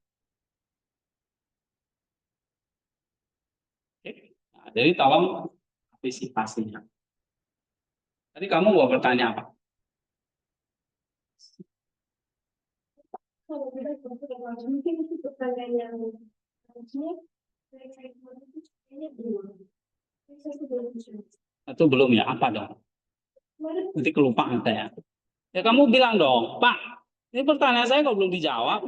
Oke. Nah, jadi tolong partisipasinya. Tadi kamu mau bertanya apa? Mungkin itu pertanyaan yang harusnya saya kayaknya belum. Itu belum ya? Apa dong? Nanti kelupaan saya. Ya kamu bilang dong, Pak, ini pertanyaan saya kok belum dijawab.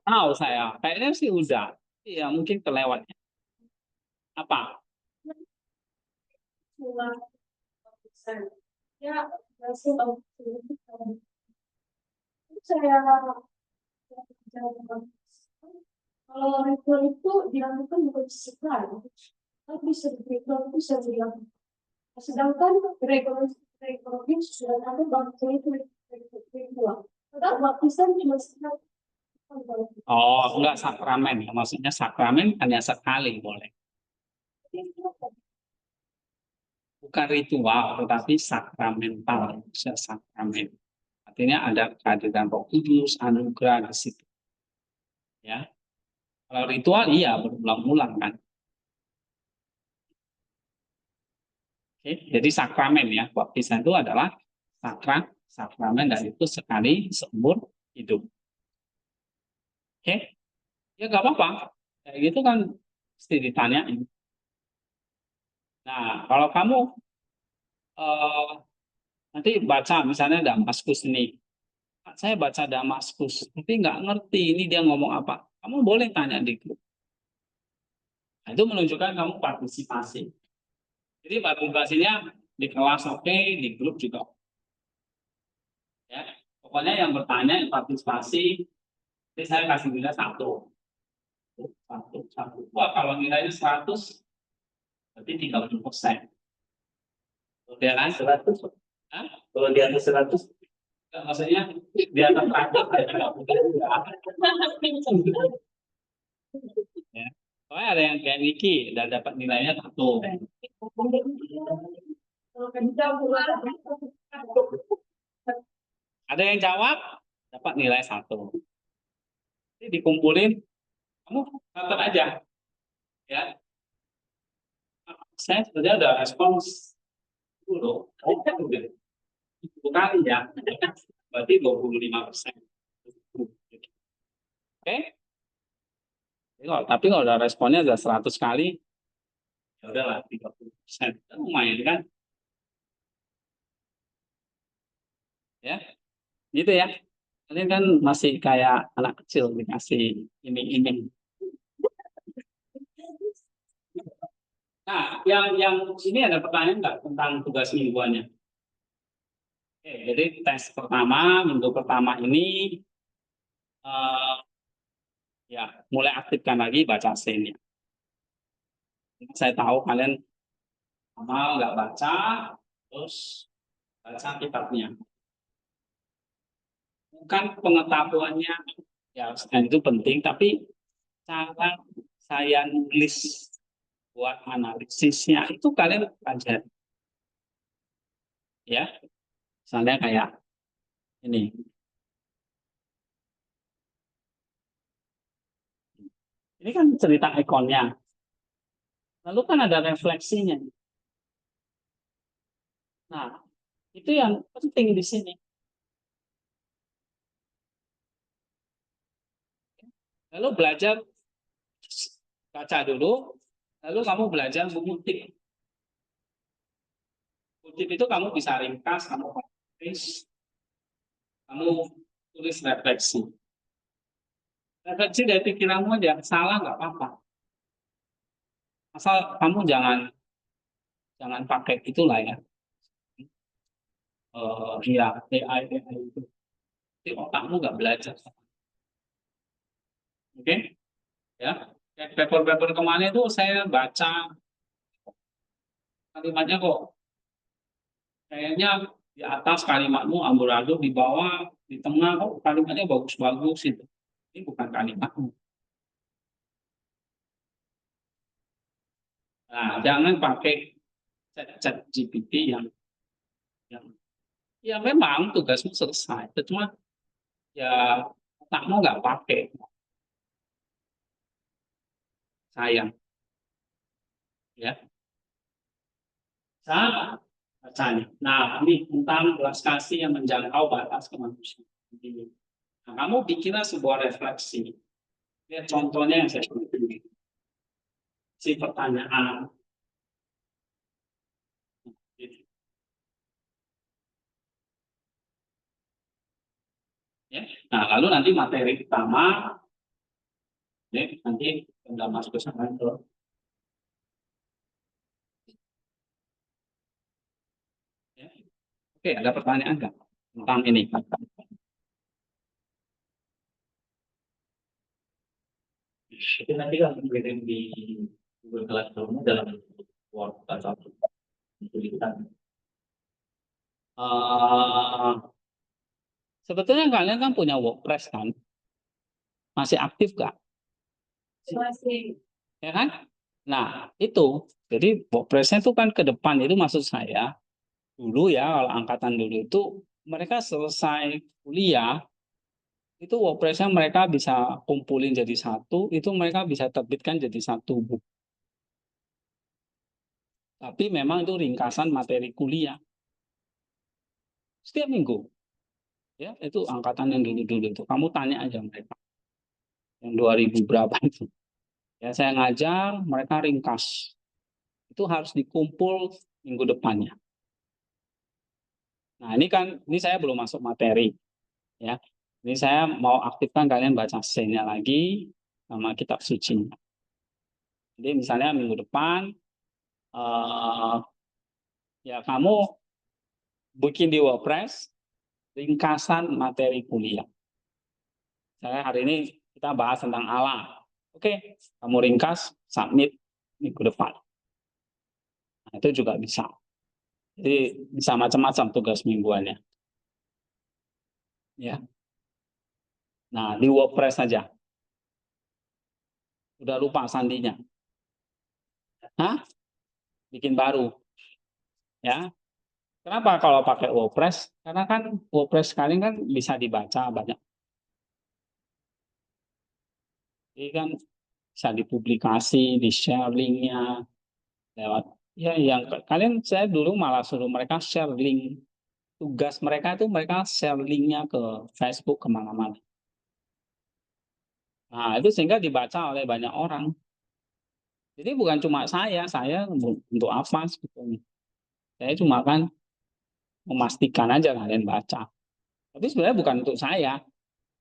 Tahu saya, kayaknya sih udah. Iya, mungkin kelewatnya. Apa? Ya, saya kalau rekor itu dilakukan bukan sekali, tapi rekor itu bisa dilakukan. Sedangkan rekor itu sudah ada bangsa itu rekor. Padahal baptisan cuma sekali. Oh, enggak sakramen. Maksudnya sakramen hanya sekali boleh. Bukan ritual, tetapi sakramental. Bisa sakramen. Artinya ada kehadiran Roh Kudus, anugerah di situ. Ya. Kalau ritual iya berulang-ulang kan. Oke, jadi sakramen ya. Baptisan itu adalah sakramen dan itu sekali seumur hidup. Oke, ya nggak apa-apa. Kayak gitu kan mesti ditanyain. Nah, kalau kamu eh, nanti baca misalnya Damaskus ini, saya baca Damaskus, tapi nggak ngerti ini dia ngomong apa. Kamu boleh tanya di grup. Nah, itu menunjukkan kamu partisipasi. Jadi partisipasinya di kelas oke, di grup juga. Ya, pokoknya yang bertanya, yang partisipasi, ini saya kasih nilai 1. 1. Wah, kalau nilainya 100, berarti 30%. Ya kan? 100. Hah? Kalau di atas 100, Nggak, maksudnya di atas 100 ya nggak boleh. Ya. Pokoknya ada yang kayak Niki dan dapat nilainya 1. Ada yang jawab dapat nilai 1. Jadi dikumpulin, kamu catat aja. Ya, saya sebenarnya udah respons dulu. Udah 10 kali ya. Berarti 25%. Oke? Tapi kalau udah responnya udah 100 kali, ya udahlah 30%. Lumayan kan? Ya, gitu ya. Ini kan masih kayak anak kecil dikasih iming-iming. Nah, yang ini ada pertanyaan nggak tentang tugas mingguannya? Oke, jadi tes pertama, minggu pertama ini eh, ya mulai aktifkan lagi baca sennya. Saya tahu kalian amal nggak baca, terus baca kitabnya. Bukan pengetahuannya, ya itu penting, tapi cara saya nulis buat analisisnya itu kalian pelajari. Ya, misalnya kayak ini. Ini kan cerita ikonnya. Lalu kan ada refleksinya. Nah, itu yang penting di sini. Lalu belajar baca dulu, lalu kamu belajar mengutip. Kutip itu kamu bisa ringkas, kamu tulis, kamu tulis refleksi. Refleksi dari pikiranmu aja, salah nggak apa-apa. Asal kamu jangan pakai itulah ya. Ya, AI itu. Jadi otakmu nggak belajar. Oke? Ya. Paper-paper kemarin itu saya baca kalimatnya kok kayaknya di atas kalimatmu amburadul, di bawah, di tengah kok kalimatnya bagus-bagus itu. Ini bukan kalimatmu. Nah, jangan pakai chat GPT yang ya memang tugasmu selesai, cuma ya otakmu nggak pakai, sayang ya. Cara bacanya. Nah, ini tentang belas kasih yang menjangkau batas kemanusiaan. Nah, kamu bikinlah sebuah refleksi. Lihat contohnya yang saya beri. Si pertanyaan. Ya. Nah, lalu nanti materi pertama, ya, nanti nggak masuk ke sana itu. Ya. Oke, ada pertanyaan nggak tentang ini? itu nanti kan kirim di Google Classroom dalam Word atau tulisan. Sebetulnya kalian kan punya WordPress kan? Masih aktif nggak? Masih. Ya kan? Nah, itu. Jadi WordPress-nya itu kan ke depan itu maksud saya dulu ya kalau angkatan dulu itu mereka selesai kuliah itu WordPress-nya mereka bisa kumpulin jadi satu, itu mereka bisa terbitkan jadi satu buku. Tapi memang itu ringkasan materi kuliah setiap minggu. Ya, itu angkatan yang dulu-dulu itu. Kamu tanya aja mereka. Yang 2000 berapa itu. Ya, saya ngajar, mereka ringkas. Itu harus dikumpul minggu depannya. Nah, ini saya belum masuk materi, ya. Ini saya mau aktifkan kalian baca sennya lagi sama kitab suci. Jadi misalnya minggu depan, ya kamu bikin di WordPress, ringkasan materi kuliah. Saya hari ini kita bahas tentang Allah. Oke, kamu ringkas, submit minggu depan. Nah, itu juga bisa. Jadi bisa macam-macam tugas mingguannya. Ya. Nah, di WordPress saja. Udah lupa sandinya. Hah? Bikin baru. Ya. Kenapa kalau pakai WordPress? Karena kan WordPress sekarang kan bisa dibaca banyak. Jadi kan bisa dipublikasi, di-share linknya lewat ya yang kalian saya dulu malah suruh mereka share link. Tugas mereka itu mereka share linknya ke Facebook kemana-mana. Nah, itu sehingga dibaca oleh banyak orang. Jadi bukan cuma saya untuk apa sebetulnya. Saya cuma kan memastikan aja kalian baca. Tapi sebenarnya bukan untuk saya.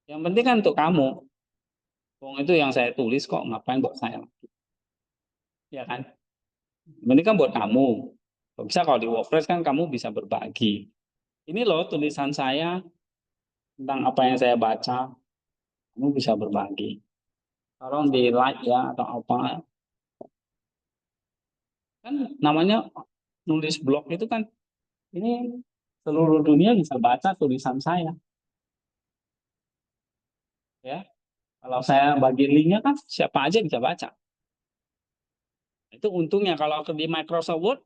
Yang penting kan untuk kamu. Wong itu yang saya tulis kok ngapain buat saya? Ya kan? Yang penting kan buat kamu. Bisa kalau di WordPress kan kamu bisa berbagi. Ini loh tulisan saya tentang apa yang saya baca. Kamu bisa berbagi. Tolong di like ya atau apa. Kan namanya nulis blog itu kan ini seluruh dunia bisa baca tulisan saya. Ya, kalau saya bagi linknya kan siapa aja bisa baca. Itu untungnya kalau di Microsoft Word,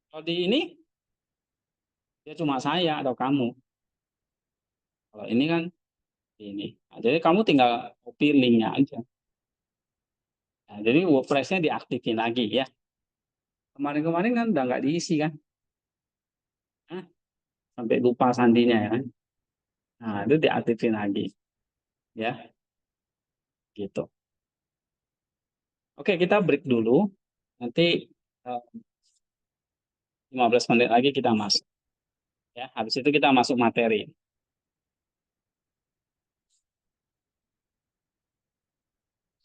kalau di ini ya cuma saya atau kamu. Kalau ini kan ini. Nah, jadi kamu tinggal copy linknya aja. Nah, jadi WordPress-nya diaktifin lagi ya. Kemarin-kemarin kan udah nggak diisi kan. Hah? Sampai lupa sandinya ya kan. Nah, itu diaktifin lagi. Ya, gitu. Oke, kita break dulu. Nanti 15 menit lagi kita masuk. Ya, habis itu kita masuk materi.